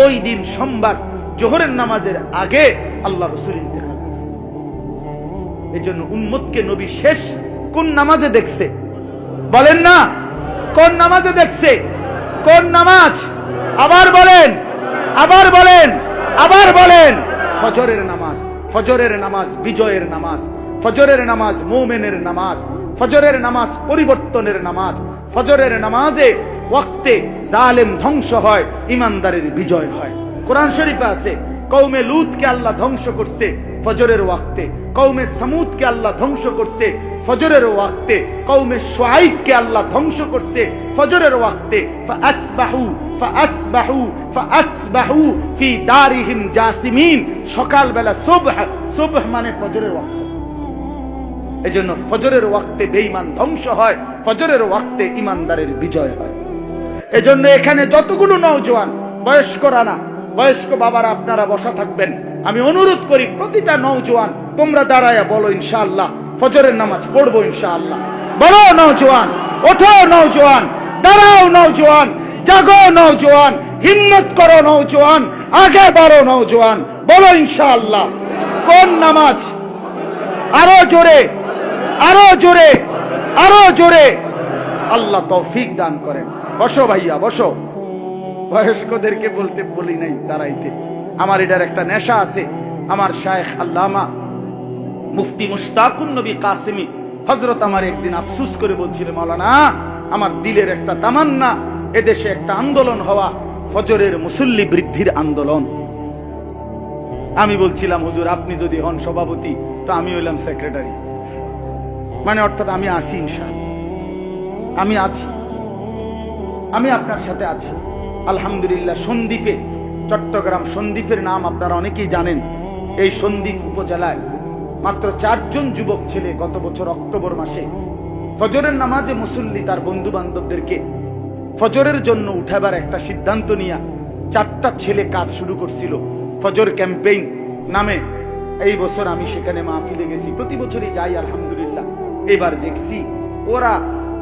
ওই দিন সোমবার জোহরের নামাজের আগে আল্লাহ রাসূল ইন্তেকাল করছে। এজন্য উম্মতকে নবী শেষ কোন নামাজে দেখছে বলেন না? কোন নামাজে দেখছে? কোন নামাজ? আবার বলেন, আবার বলেন, আবার বলেন। ফজরের নামাজ। ফজরের নামাজ বিজয়ের নামাজ, ফজরের নামাজ মুমিনের নামাজ, ফজরের নামাজ পরিবর্তনের নামাজ। ফজরের নামাজে ওয়াক্তে জালেম ধ্বংস হয়, ইমানদারের বিজয় হয়। কোরআন শরীফে আছে কওমে লূতকে আল্লাহ ধ্বংস করছে ফজরের ওয়াক্তে, কওমে সামুদকে আল্লাহ ধ্বংস করছে ফজরের ওয়াক্তে, কওমে শুআইবকে আল্লাহ ধ্বংস করছে ফজরের ওয়াক্তে। ফাআসবাহু ফি দারিহিম জাসিমিন, সকালবেলা সুবহ মানে ফজরের ওয়াক্ত। এজন্য ফজরের ওয়াক্তে বেঈমান ধ্বংস হয়, ফজরের ওয়াক্তে ইমানদারের বিজয় হয়। এজন্য এখানে যতগুলো নওজোয়ান, বয়স্করা না, বয়স্ক বাবারা আপনারা বসা থাকবেন, আমি অনুরোধ করি প্রতিটা নওজোয়ান তোমরা দাঁড়ায়া বলো ইনশাআল্লাহ ফজরের নামাজ পড়বো ইনশাআল্লাহ। বলো নওজোয়ান, ওঠো নওজোয়ান, দাঁড়াও নওজোয়ান, জাগো নওজোয়ান, হিম্মত করো নওজোয়ান, আগে বাড়ো নওজোয়ান, বলো ইনশাআল্লাহ। কোন নামাজ? আরো জোরে, আরো জোরে, আরো জোরে। আল্লাহ তৌফিক দান করেন। বসো ভাইয়া বসো। বয়স্কদেরকে বলতে বলি নাই দাঁড়াইতে, আমার এটার একটা নেশা আছে। আমার শায়েখ আল্লামা মুফতি মুশতাকুন নবী কাসেমি হযরত আমার একদিন আফসোস করে বলছিল, মাওলানা আমার দিলের একটা তামান্না এদেশে একটা আন্দোলন হওয়া, ফজরের মুসল্লি বৃদ্ধির আন্দোলন। আমি বলছিলাম হুজুর আপনি যদি হন সভাপতি তো আমি হইলাম সেক্রেটারি, মানে অর্থাৎ আমি আছি ইনশাআল্লাহ, আমি আছি, আমি আপনার সাথে আছি। আলহামদুলিল্লাহ সন্দ্বীপে, চট্টগ্রাম সন্দ্বীপের নাম আপনারা অনেকেই জানেন। এই সন্দ্বীপ উপজেলায় মাত্র 4 জন যুবক ছেলে গত বছর অক্টোবর মাসে ফজরের নামাজে মুসল্লি তার বন্ধু বান্ধবদেরকে ফজরের জন্য উঠাবার একটা সিদ্ধান্ত নিয়ে 4টা ছেলে কাজ শুরু করছিল। ফজর ক্যাম্পেইন নামে এই বছর আমি সেখানে মাহফিলে গেছি, প্রতি বছরই যাই আলহামদুলিল্লাহ। এবার দেখছি ওরা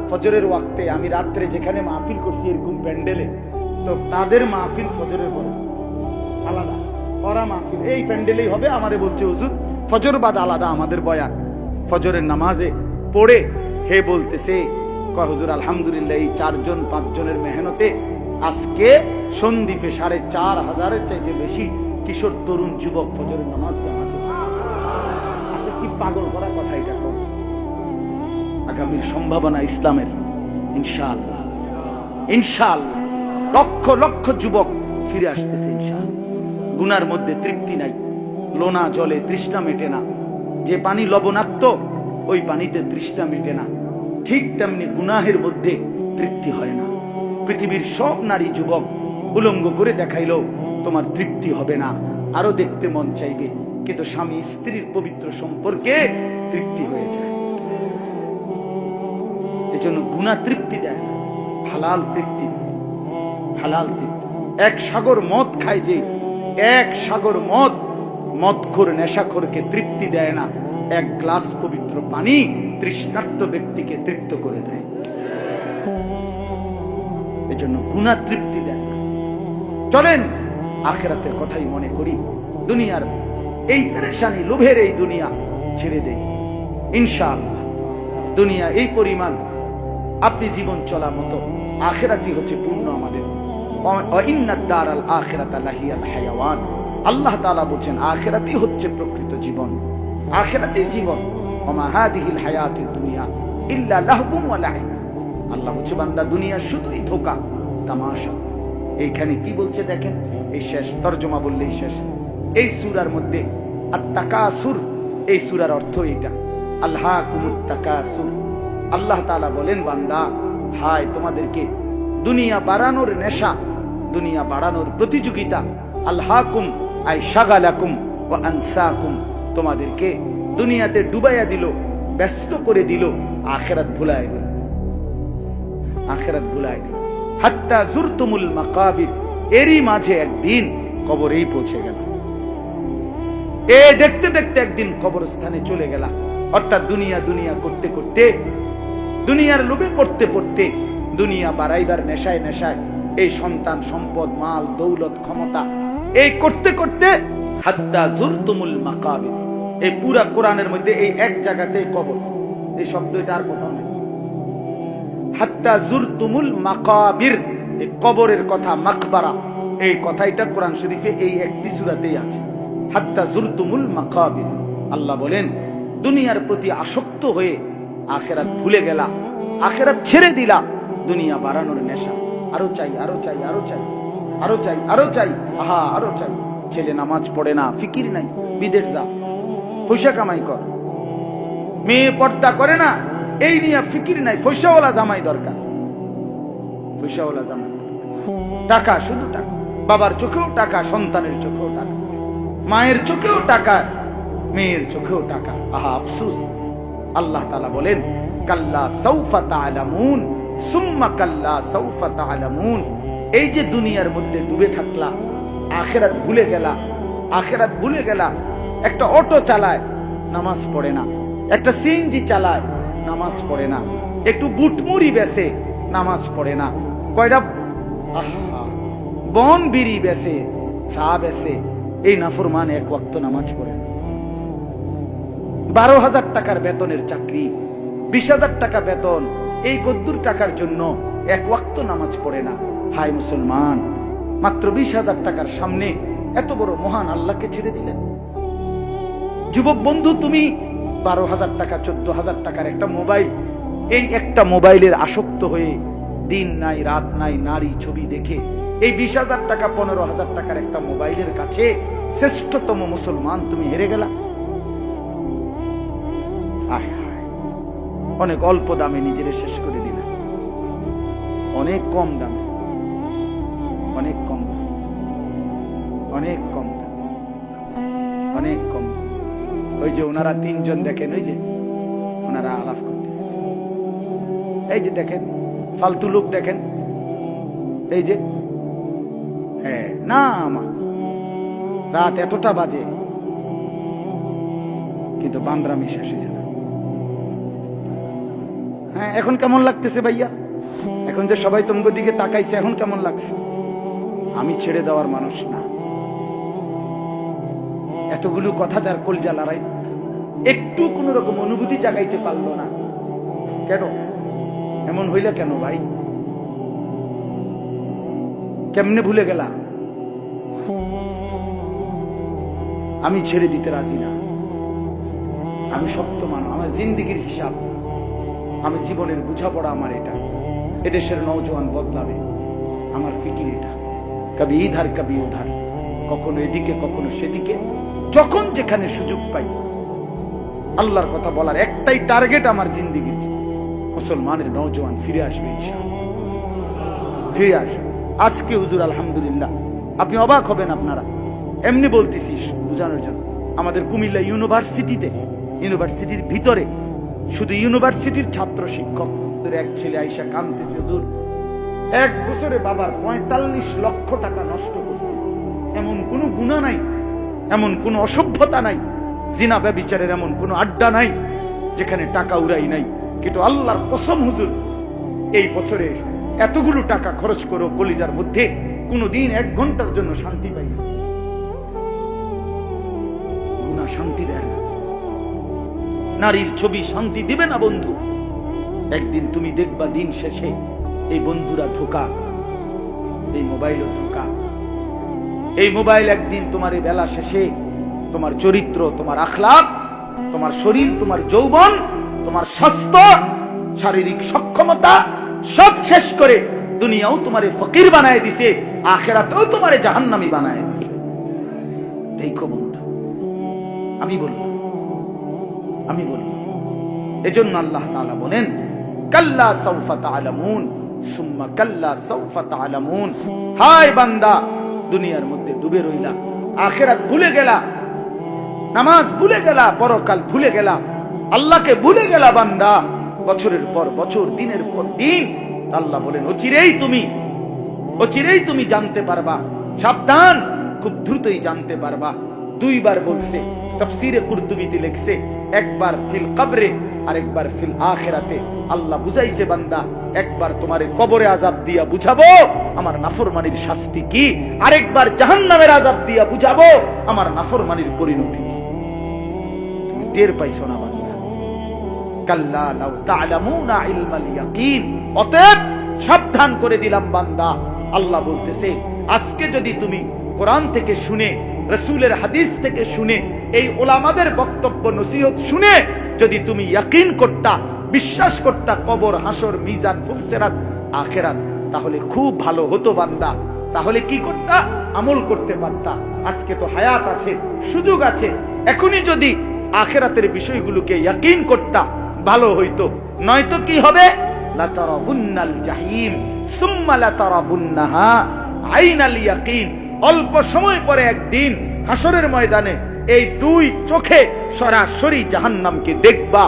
ফজরের ওয়াক্তে, আমি রাত্রে যেখানে মাহফিল করছি এরকম প্যান্ডেলে, তো তাদের মাহফিল ফজরের পরে আলাদা, ওরা মাহফিল এই প্যান্ডেলেই হবে। আমারে বলছে হুজুর ফজর বাদ আলাদা আমাদের বয়ান। ফজরের নামাজে পড়ে হে বলতেছে, কয় হুজুর আলহামদুলিল্লাহ এই 4-5 জনের মেহনতে আজকে সন্দ্বীপে 4,500-এর চাইতে বেশি কিশোর তরুণ যুবক ফজরের নামাজ জামাতে। আচ্ছা কি পাগল করা কথা এটা। আগামীর সম্ভাবনা ইসলামের ইনশাআল্লাহ, ইনশাআল্লাহ লক্ষ লক্ষ যুবক ফিরে আসতেছে ইনশাআল্লাহ। গুনার মধ্যে তৃপ্তি নাই, লোনা জলে তৃষ্ণা মেটে না। যে পানি লবণাক্ত ওই পানিতে তৃষ্ণা মেটে না, ঠিক তেমনি গুনাহের মধ্যে তৃপ্তি হয় না। পৃথিবীর সব নারী যুবক উলঙ্গ করে দেখাইলেও তোমার তৃপ্তি হবে না, আরো দেখতে মন চাইবে, কিন্তু স্বামী স্ত্রীর পবিত্র সম্পর্কে তৃপ্তি হয়ে যায়। এজন্য গুনাহ তৃপ্তি দেয়, হালাল তৃপ্তি দেয়, হালাল তৃপ্তি। এক সাগর মদ খায় যে, এক সাগর মদ মদখোর নেশাখোরকে তৃপ্তি দেয় না, এক গ্লাস পবিত্র পানি তৃষ্ণার্ত ব্যক্তিকে তৃপ্ত করে দেয়। এজন্য গুনাহ তৃপ্তি দেয়। চলেন আখিরাতের কথাই মনে করি, দুনিয়ার এই পেরেশানি লোভের এই দুনিয়া ছেড়ে দেই ইনশাআল্লাহ। দুনিয়া এই পরিমাণ আপনি জীবন চলা মতো, আখিরাতই হচ্ছে পূর্ণ আমাদের। আল্লাহ তাআলা বলছেন আখিরাতই হচ্ছে প্রকৃত জীবন, আখিরাতই জীবন। ওমা হাদিহিল হায়াতুদ দুনিয়া ইল্লা লাহবুন ওয়া লাইব। আল্লাহ বলছে বান্দা দুনিয়া শুধুই ধোঁকা, তামাশা। এইখানে কি বলছে দেখেন, এই শেষ তরজমা বললেই শেষ। এই সূরার মধ্যে আত-তাকাসুর, এই সূরার অর্থ এটা, আলহাকুমুত তাকাসুর। আল্লাহ তাআলা বলেন বান্দা হায় তোমাদেরকে দুনিয়া বাড়ানোর নেশা, দুনিয়া বাড়ানোর প্রতিযোগিতা, আলহাকুম আই শাগালাকুম ওয়া আনসাকুম, তোমাদেরকে দুনিয়াতে ডুবাইয়া দিল, ব্যস্ত করে দিল, আখিরাত ভুলায় দিল, আখিরাত ভুলায় দিল। হাত্তা জুরতুমুল মাকাবির, এরই মাঝে একদিন কবরেই পৌঁছে গেল। এ দেখতে দেখতে একদিন কবরস্থানে চলে গেল। অর্থাৎ দুনিয়া দুনিয়া করতে করতে, দুনিয়ার লোভে পড়তে পড়তে, দুনিয়া বাড়াইবার নেশায় নেশায়, এই সন্তান সম্পদ মাল দৌলত ক্ষমতা এই করতে করতে হাত্তা জুরতুমুল মাকাবির। এই পুরা কোরআনের মধ্যে এই এক জায়গাতে কবর, এই শব্দ এটা আর কোথাও নেই। হাত্তা জুরতুমুল মাকাবির, এই কবরের কথা মাকবারা, এই কথাটা কোরআন শরীফে এই একটি সূরাতেই আছে। হাত্তা জুরতুমুল মাকাবির। আল্লাহ বলেন দুনিয়ার প্রতি আসক্ত হয়ে আখিরাত ভুলে গেলা, আখিরাত ছেড়ে দিলা, দুনিয়া বাড়ানোর নেশা, আরো চাই আরো চাই আরো চাই আরো চাই আরো চাই, আহা আরো চাই। ছেলে নামাজ পড়ে না, ফিকির নাই, বিদেশ যা, পয়সা কামাই কর। মেয়ে পর্দা করে না, এই নিয়ে ফিকির নাই, পয়সাওয়ালা জামাই দরকার, পয়সাওয়ালা জামাই। টাকা, শুধু টাকা, বাবার চোখেও টাকা, সন্তানের চোখেও টাকা, মায়ের চোখেও টাকা, মেয়ের চোখেও টাকা। আহা আফসোস। আল্লাহ তাআলা বলেন কাল্লা সাউফা তা'লামুন সুম্মা কাল্লা সাউফা তা'লামুন। এই যে দুনিয়ার মধ্যে ডুবে থাকলা, আখিরাত ভুলে গেলা, আখিরাত ভুলে গেলা। একটা অটো চালায়, নামাজ পড়ে না। একটা সিএনজি চালায়, নামাজ পড়ে না। একটু বুটমুড়ি বেচে, নামাজ পড়ে না। কয়টা বন বিড়ি বেচে, চা বেচে, এই নাফরমান এক ওয়াক্ত নামাজ পড়ে না। 12,000 টাকার বেতনের চাকরি, 20,000 টাকা বেতন, এই কদ্দুর টাকার জন্য এক ওয়াক্ত নামাজ পড়ে না। হায় মুসলমান, মাত্র 20,000 টাকার সামনে এত বড় মহান আল্লাহকে ছেড়ে দিলেন। যুবক বন্ধু, তুমি 12,000 টাকা 14,000 টাকার একটা মোবাইল, এই একটা মোবাইলের আসক্ত হয়ে দিন নাই রাত নাই নারী ছবি দেখে এই 20,000 টাকা 15,000 টাকার একটা মোবাইলের কাছে শ্রেষ্ঠতম মুসলমান তুমি হেরে গেলা। অনেক অল্প দামে নিজের শেষ করে দিলে, অনেক কম দামে, অনেক কম দাম, অনেক কম দাম, অনেক কম দাম। ওই যে ওনারা 3 জন দেখেন, ওই যে ওনারা আলাপ করতেছে, এই যে দেখেন ফালতু লোক দেখেন, এই যে হ্যাঁ না রাত এতটা বাজে, কিন্তু বান্দরামি শেষ হয়েছে না। হ্যাঁ, এখন কেমন লাগতেছে ভাইয়া? এখন যে সবাই তোমার দিকে তাকাইছে, এখন কেমন লাগছে? আমি ছেড়ে দেওয়ার মানুষ না। এতগুলো কথা যার কলজা লড়াই, একটু কোন রকম অনুভূতি জাগাইতে পারলো না কেন? এমন হইলে কেন ভাই? কেমনে ভুলে গেলা? আমি ছেড়ে দিতে রাজি না। আমি সত্য মানুষ, আমার জিন্দিগির হিসাব, আমি জীবনের বোঝাপড়া আমার এটা। এদেশের নওজোয়ান বদলাবে, আমার ফিকির এটা। কবি ইধার কবি উধার, কখনো এদিকে কখনো সেদিকে, যখন যেখানে সুযোগ পাই আল্লাহর কথা বলার একটাই টার্গেট আমার জিন্দিগির। মুসলমানের নওজোয়ান ফিরে আসবে ইনশাআল্লাহ, ফিরে আসবে। আজকে হুজুর আলহামদুলিল্লাহ, আপনি অবাক হবেন, আপনারা এমনি বলতেছি বোঝানোর জন্য। আমাদের কুমিল্লা ইউনিভার্সিটির ভিতরে শুধু ইউনিভার্সিটির ছাত্র শিক্ষক এক ছেলে আইসা কাঁদতেছে, হুজুর 1 বছরে বাবার 45 লক্ষ টাকা নষ্ট করছে। এমন কোন গুনাহ নাই, এমন কোন অসভ্যতা নাই, জিনা ব্যভিচারের এমন কোন আড্ডা নাই যেখানে টাকা উড়াই নাই। কিন্তু আল্লাহর কসম হুজুর, এই বছরে এতগুলো টাকা খরচ করো, কলিজার মধ্যে কোনদিন 1 ঘন্টার জন্য শান্তি পাই না। গুনাহ শান্তি দেয় না, নারীর ছবি শান্তি দিবে না বন্ধু। একদিন তুমি দেখবা দিন শেষে এই বন্ধুরা ধোকা, এই মোবাইলও ধোকা। এই মোবাইল একদিন তোমার এই বেলা শেষে তোমার চরিত্র, তোমার আখলাক, তোমার শরীর, তোমার যৌবন, তোমার স্বাস্থ্য, শারীরিক সক্ষমতা সব শেষ করে দুনিয়াও তোমারে ফকির বানায় দিছে, আখিরাতেও তোমারে জাহান্নামী বানায় দিছে। দেখো বন্ধু, আমি বললাম। এজন্য আল্লাহ তাআলা বলেন, কাল্লা সাউফা তা'লামুন সুম্মা কাল্লা সাউফা তা'লামুন। হায় বান্দা, দুনিয়ার মধ্যে ডুবে রইলা, আখিরাত ভুলে গেলা, নামাজ ভুলে গেলা, পরকাল ভুলে গেলা, আল্লাহকে ভুলে গেলা বান্দা। বছরের পর বছর, দিনের পর দিন, আল্লাহ বলেন অচিরেই তুমি জানতে পারবা। সাবধান, খুব দ্রুতই জানতে পারবা। 2 বার বলছে, তাফসীরে কুরতুবীতে লিখছে, একবার ফিল কবরে আর একবার ফিল আখিরাতে। আল্লাহ বুঝাইছে বান্দা, একবার তোমার কবরে আযাব দিয়া বুঝাবো আমার নাফরমানির শাস্তি কি, আরেকবার জাহান্নামের আযাব দিয়া বুঝাবো আমার নাফরমানির পরিণতি কি। তুমি টের পাইছো না বান্দা? কাল্লা লাউ তা'লামুনা ইলমাল ইয়াকিন। অতএব সাবধান করে দিলাম বান্দা। আল্লাহ বলতেছে, আজকে যদি তুমি কোরআন থেকে শুনে, রাসূলের হাদিস থেকে শুনে, এই উলামাদের বক্তব্য নসিহত শুনে যদি তুমি ইয়াকিন করতা, বিশ্বাস করতা কবর, হাসর, মিজান, ফুলসিরাত, আখিরাত, তাহলে খুব ভালো হতো বান্দা। তাহলে কি করতা? আমল করতে পারতা। আজকে তো হায়াত আছে, সুযোগ আছে, এখনই যদি আখিরাতের বিষয়গুলোকে ইয়াকিন করতা ভালো হইতো। নয়তো কি হবে? লাতারাবুন্নাল জাহিম সুম্মা লাতারাবুন্নাহা আইনাল ইয়াকিন। অল্প সময় পরে একদিন হাসরের ময়দানে এই 2 চোখে সরাসরি জাহান্নামকে দেখবা,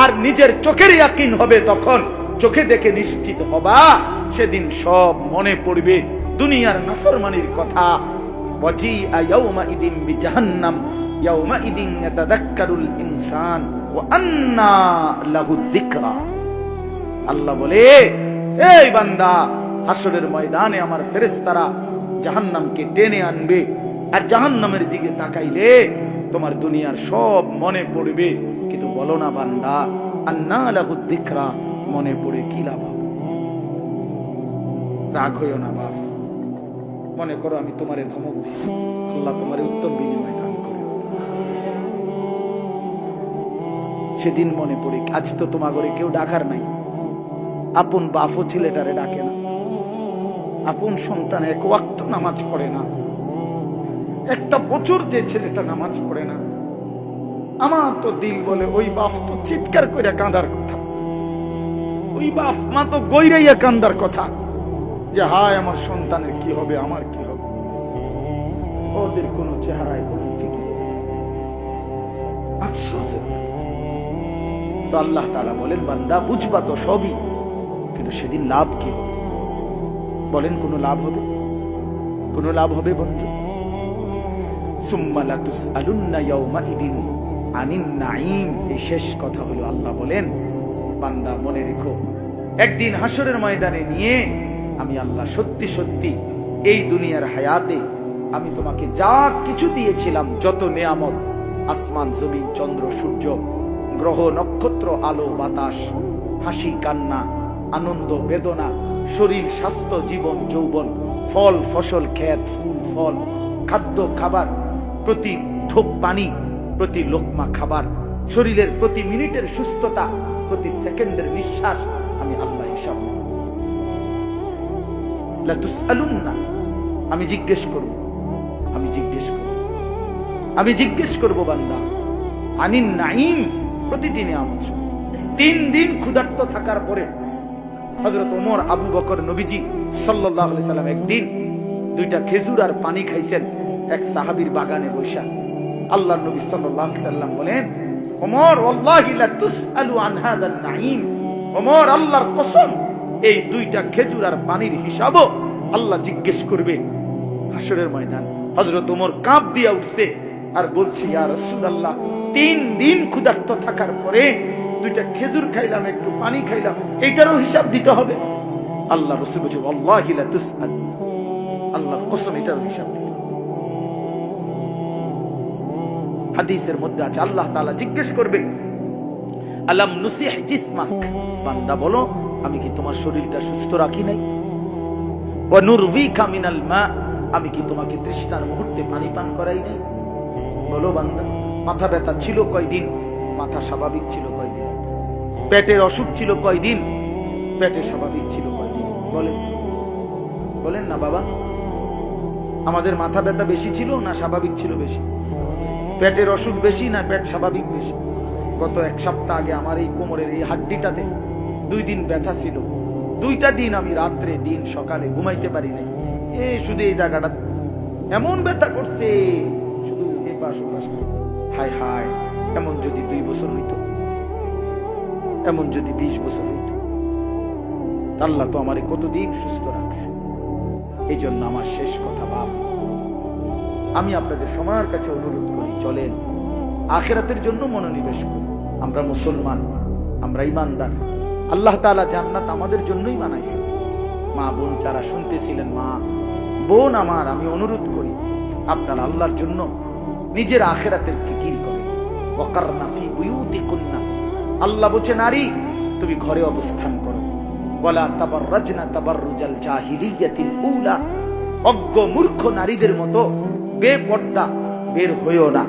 আর নিজের চোখের ইয়াকিন হবে তখন। চোখে দেখে নিশ্চিত হবা, সেদিন সব মনে পড়বে দুনিয়ার নাফরমানির কথা। ওয়াজিআ ইয়াউমাইদিন বিজাহান্নাম ইয়াউমাইদিন ইয়াতাযাক্কারুল ইনসান ওয়া আন্না লাহু যিকরা। আল্লাহ বলে, এই বান্দা, হাসরের ময়দানে আমার ফেরেশতারা জাহান্নামকে টেনে আনবে, আর জাহান্নামের দিকে তাকাইলে তোমার দুনিয়ার সব মনে পড়বে। কিন্তু বলো না বান্দা, আন্না লাহু যিকরা, মনে পড়ে কি লাভ হবে? রাগ হইও না বাপ। মনে করো আমি তোমারে ধমক দিছি, আল্লাহ তোমারে উত্তম বিনিময় দান করে। সেদিন মনে পড়ে, আজ তো তোমার ঘরে কেউ ডাকার নাই। আপন বাপও ছেলেটারে ডাকে না, আপন সন্তান 1 ওয়াক্ত নামাজ পড়ে না, একটা বছর যে ছেলেটা নামাজ পড়ে না, আমার তো দিল বলে ওই বাপ তো চিৎকার করে কাঁদার কথা, ওই বাপ মা তো গইরাইয়া কান্দার কথা, যে হায় আমার সন্তানের কি হবে, আমার কি হবে। ওদের কোন চেহারায় কোন ফিকির, আফসোস। তো আল্লাহ তাআলা বলেন, বান্দা বুঝবা তো সবই, কিন্তু সেদিন লাভ কি হবে? বলেন, কোন লাভ হবে? কোন লাভ হবে বন্ধু? সুম্মা লাতুসআলুন্না ইয়াউমাইদিন আনিন নাঈম। এই শেষ কথা হলো আল্লাহ বলেন, বান্দা মনে রেখো, একদিন হাসরের ময়দানে নিয়ে আমি আল্লাহ সত্যি সত্যি এই দুনিয়ার হায়াতে আমি তোমাকে যা কিছু দিয়েছিলাম, যত নেয়ামত, আসমান জমিন চন্দ্র সূর্য গ্রহ নক্ষত্র আলো বাতাস, হাসি কান্না আনন্দ বেদনা, শরীর স্বাস্থ্য জীবন যৌবন, ফল ফসল ক্ষেত ফুল ফল, খাদ্য খাবার, প্রতি ঢোক পানি, প্রতি লোকমা খাবার, শরীরের প্রতি মিনিটের সুস্থতা, প্রতি সেকেন্ডের নিঃশ্বাস আমি আল্লাহ হিসাব নেব। লা তুসআলুন্না, আমি জিজ্ঞেস করব, আমি জিজ্ঞেস করব, আমি জিজ্ঞেস করব বান্দা আনিন নাঈম, প্রতিটি নিয়ামত। 3 দিন ক্ষুধার্ত থাকার পরে হযরত ওমর আবু বকর নবীজি সাল্লাল্লাহু আলাইহি সাল্লাম একদিন 2টা খেজুর আর পানি খাইছেন এক সাহাবীর বাগানে বসা। আল্লাহর নবী সাল্লাল্লাহু আলাইহি সাল্লাম বলেন, ওমর ওয়াল্লাহি লা তুসআলু আন হাদান নাঈম, ওমর আল্লাহর কসম, এই 2টা খেজুর আর পানির হিসাবও আল্লাহ জিজ্ঞেস করবে হাসরের ময়দান। হযরত ওমর কাঁপ দিয়া উঠছে আর বলছে, ইয়া রাসূলুল্লাহ, 3 দিন ক্ষুধার্ত থাকার পরে 2টা খেজুর খাইলাম, একটু পানি খাইলাম, এইটারও হিসাব দিতে হবে? আল্লাহ রাসূল বলেন, ওয়াল্লাহি লা তুসআল, আল্লাহর কসম, এটারও হিসাব দিতে হবে। হাদিসের মধ্যে আছে আল্লাহ তাআলা জিজ্ঞেস করবে, আলাম নুসিহ জিসমাক, বান্দা বলো আমি কি তোমার শরীরটা সুস্থ রাখি নাই? ওয়া নুরভিকা মিনাল মা, আমি কি তোমাকে তৃষ্ণার মুহূর্তে পানি পান করাই নাই? বলো বান্দা। মাথা ব্যথা ছিল কয়দিন? মাথা স্বাভাবিক ছিল কয়দিন? পেটের অসুখ ছিল কয়দিন? পেটে স্বাভাবিক ছিল কয়দিন? বলেন, বলেন না বাবা। আমাদের মাথা ব্যথা বেশি ছিল না স্বাভাবিক ছিল বেশি? পেটের অসুখ বেশি না পেট স্বাভাবিক বেশি? গত 1 সপ্তাহ আগে আমার এই কোমরের এই হাড্ডিটাতে 2 দিন ব্যথা ছিল। 2টা দিন আমি রাত্রে দিন সকালে ঘুমাইতে পারি নাই। শুধু এই জায়গাটা এমন ব্যথা করছে, শুধু এই পাশ ওপাশ। হায় হায়, এমন যদি 2 বছর হইতো, এমন যদি 20 বছর হইতো, আল্লাহ তো আমারে কতদিন সুস্থ রাখছে। এই জন্য আমার শেষ কথা, বাপ, আমি আপনাদের সবার কাছে অনুরোধ করি, চলেন আখিরাতের জন্য মনোনিবেশ করি। আমরা মুসলমান, আমরা ইমানদার। আল্লাহ তাআলা জান্নাত আমাদের জন্যই বানাইছে। মা বোন যারা শুনতেছিলেন, মা বোন আমার, আমি অনুরোধ করি আপনারা আল্লাহর জন্য নিজের আখিরাতের ফিকির করেন। ওয়াকারনা ফি বুয়ুতিকুন্না, আল্লাহ বলছে নারী তুমি ঘরে অবস্থান করো। ওয়ালা তাবাররাজনা তাবাররুজাল জাহিলিয়াতিল উলা, অজ্ঞ মূর্খ নারীদের মতো বেপর্দা বের হইও না।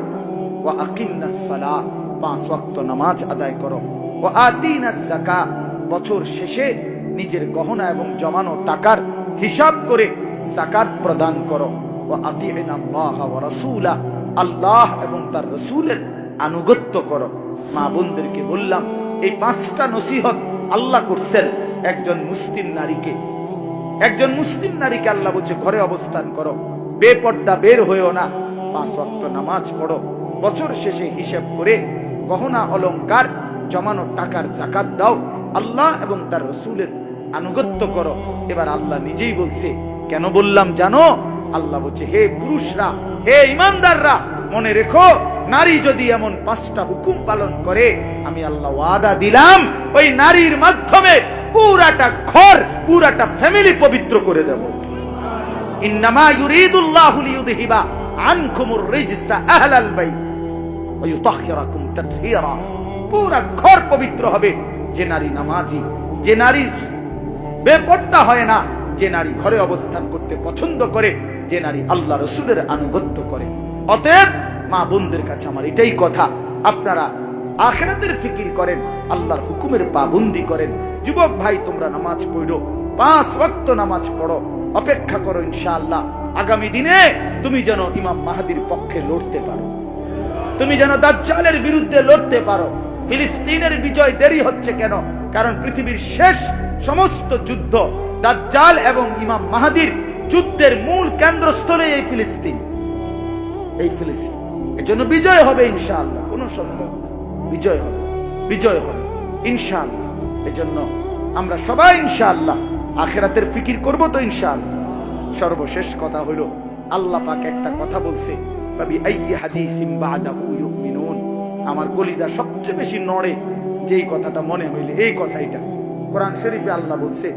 ওয়া আকিমনাস সালাহ, 5 ওয়াক্ত নামাজ আদায় করো। ওয়া আতিনাজ যাকাত, বছর শেষে নিজের গহনা এবং জমানো টাকার হিসাব করে যাকাত প্রদান করো। ওয়া আতিনাল্লাহ ওয়া রাসূলা, আল্লাহ এবং তার রাসূলের আনুগত্য করো। মা বোনদেরকে বললাম, এই 5টা নসিহত আল্লাহ করছেন একজন মুসলিম নারীকে। একজন মুসলিম নারীকে আল্লাহ বলছে ঘরে অবস্থান করো, বেপর্দা বের হইও না, 5 ওয়াক্ত নামাজ পড়ো, বছর শেষে হিসাব করে গহনা অলংকার জমানো টাকার যাকাত দাও, আল্লাহ এবং তার রাসূলের আনুগত্য করো। এবার আল্লাহ নিজেই বলছে, কেন বললাম জানো? আল্লাহ বলছে, হে পুরুষরা, হে ইমানদাররা, মনে রেখো নারী যদি এমন 5টা হুকুম পালন করে, আমি আল্লাহ ওয়াদা দিলাম ওই নারীর মাধ্যমে পুরাটা ঘর, পুরাটা ফ্যামিলি পবিত্র করে দেব। ইন্নামা ইউরিদুল্লাহু লিইউযহিবা আনকুমুর রিজসা আহলাল বাইত ওয়া ইউতাহহিরাকুম তাতহীরা, পুরা ঘর পবিত্র হবে। যে নারী নামাজি, যে নারী বেপর্দা হয় না, যে নারী ঘরে অবস্থান করতে পছন্দ করে, যে নারী আল্লাহ রাসূলের আনুগত্য করে। অতএব মা বোনদের কাছে আমার এটাই কথা, আপনারা আখিরাতের ফিকির করেন, আল্লাহর হুকুমের পাবন্দি করেন। যুবক ভাই, তোমরা নামাজ পড়ো, 5 ওয়াক্ত নামাজ পড়ো, অপেক্ষা করো ইনশাআল্লাহ আগামী দিনে তুমি যেন ইমাম মাহদির পক্ষে লড়তে পারো, তুমি যেন দাজ্জালের বিরুদ্ধে লড়তে পারো। ফিলিস্তিনের বিজয় দেরি হচ্ছে কেন? কারণ পৃথিবীর শেষ সমস্ত যুদ্ধ দাজ্জাল এবং ইমাম মাহদির যুদ্ধের মূল কেন্দ্রস্থলে এই ফিলিস্তিন, এই ফিলিস্তিন। এজন্য বিজয় হবে ইনশাআল্লাহ, কোনো সন্দেহ, বিজয় হবে, বিজয় হবে ইনশাআল্লাহ। এজন্য আমরা সবাই ইনশাআল্লাহ আখিরাতের ফিকির করব তো ইনশাআল্লাহ। সর্বশেষ কথা হলো, আল্লাহ পাক একটা কথা বলছে, ফাবি আইয়ি হাদিসিন বাদাহু ইউমিনুন, আমার কলিজা সবচেয়ে বেশি নড়ে যেই কথাটা মনে হইলে এই কথাইটা। কোরআন শরীফে আল্লাহ বলছে,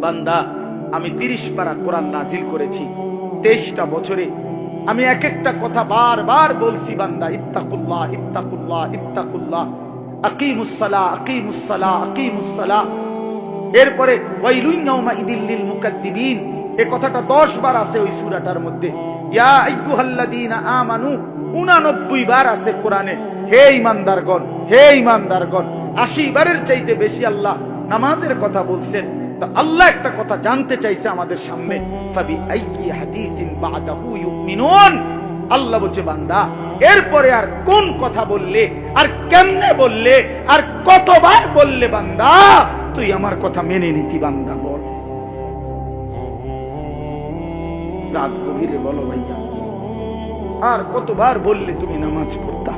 বান্দা আমি 30 পারা কোরআন নাজিল করেছি, 23টা বছরে আমি এক একটা কথা বারবার বলছি, বান্দা ইত্তাকুল্লাহ ইত্তাকুল্লাহ ইত্তাকুল্লাহ, আকিমুস সালাহ আকিমুস সালাহ আকিমুস সালাহ। এরপরে ওয়াইলুন ইয়াউমাইদিল লিল মুকাদ্দিবিন, এই কথাটা 10 বার আছে ওই সূরাটার মধ্যে। ইয়া আইয়ুহাল্লাযীনা আমানু 89 বার আছে কোরআনে। হে ঈমানদারগণ, হে ঈমানদারগণ, 80 বারের চাইতে বেশি আল্লাহ নামাজের কথা বলছেন। তো আল্লাহ একটা কথা জানতে চাইছে আমাদের সামনে, ফাবি আইয়ি হাদিসিন বাদাহু ইউমিনুন। আল্লাহ বলছে, বান্দা এরপরে আর কোন কথা বললে, আর কেমনে বললে, আর কতবার বললে বান্দা তুই আমার কথা মেনে নিতি? বান্দা বল, রাত গভীরে বলো ভাইয়া, আর কতবার বললে তুমি নামাজ পড়তা?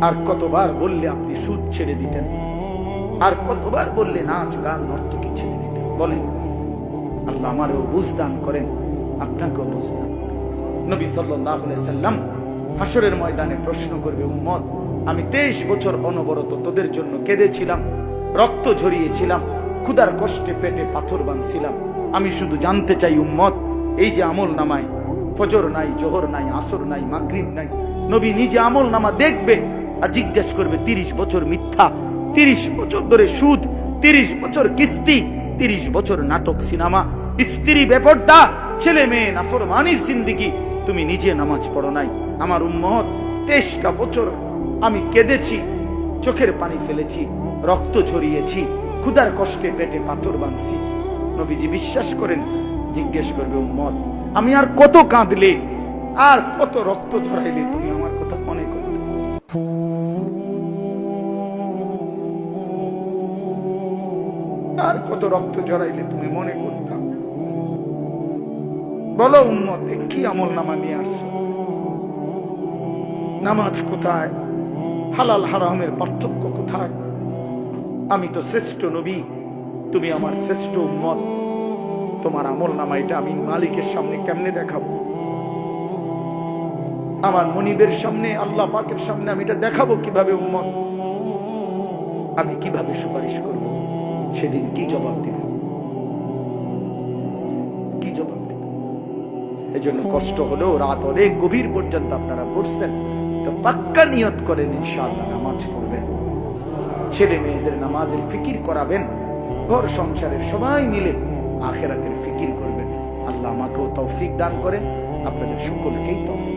আর কতবার বললে আপনি সুদ ছেড়ে দিতেন? আর কতবার বললে নাচ গান নর্তকী ছেড়ে দিতেন? বলেন। আল্লাহ আমারও বুঝ দান করেন, আপনাকেও বুঝ দান করেন। নবী সাল্লাল্লাহু আলাইহি সাল্লাম হাসরের ময়দানে প্রশ্ন করবে, উম্মত আমি 23 বছর অনবরত তোদের জন্য কেঁদেছিলাম, রক্ত ঝরিয়েছিলাম, ক্ষুধার কষ্টে পেটে পাথর বাঁধছিলাম। আমি শুধু জানতে চাই উম্মত, এই যে আমল নামায় ফজর নাই, জোহর নাই, আসর নাই, মাগরিব নাই, নবী নিজে আমল নামা দেখবে আর জিজ্ঞেস করবে 30 বছর মিথ্যা, 30 বছর ধরে সুদ, 30 বছর কিস্তি, 30 বছর নাটক সিনেমা, স্ত্রী বেপরদা, ছেলে মেয়ে নাফরমানির জিন্দেগি, তুমি নিজে নামাজ পড়ো নাই। আমার উম্মত 23টা বছর আমি কেঁদেছি, চোখের পানি ফেলেছি, রক্ত ঝরিয়েছি, ক্ষুধার কষ্টে পেটে পাথর বাঁধছি। নবীজি বিশ্বাস করেন, জিজ্ঞেস করবে, উম্মত আমি আর কত কাঁদলে, আর কত রক্ত ঝরাইলে তুমি আমার কথা মনে করতে? আর কত রক্ত ঝরাইলে তুমি মনে করতাম? বলো উম্মত, কি আমল নামা নিয়ে আসছো? নামাজ কোথায়? হালাল হারামের পার্থক্য কোথায়? আমি তো শ্রেষ্ঠ নবী, তুমি আমার শ্রেষ্ঠ উম্মত, তোমার আমল নামা এটা আমি মালিকের সামনে কেমনে দেখাবো? আমার মনিবের সামনে, আল্লাহ পাকের সামনে আমি এটা দেখাবো কিভাবে? উম্মত আমি কিভাবে সুপারিশ করব? সেদিন কি জবাব দিবে? কি জবাব দিবে? এজন্য কষ্ট হলেও রাত অনেক গভীর পর্যন্ত আপনারা পড়ছেন, তো পাক্কা নিয়ত করেন ইনশাআল্লাহ নামাজ পড়বেন, ছেলে মেয়েদের নামাজের ফিকির করাবেন, ঘর সংসারের সবাই মিলে আখিরাতের ফিকির করবেন। আল্লাহ আমাকেও তৌফিক দান করেন, আপনাদের সকলকেই তৌফিক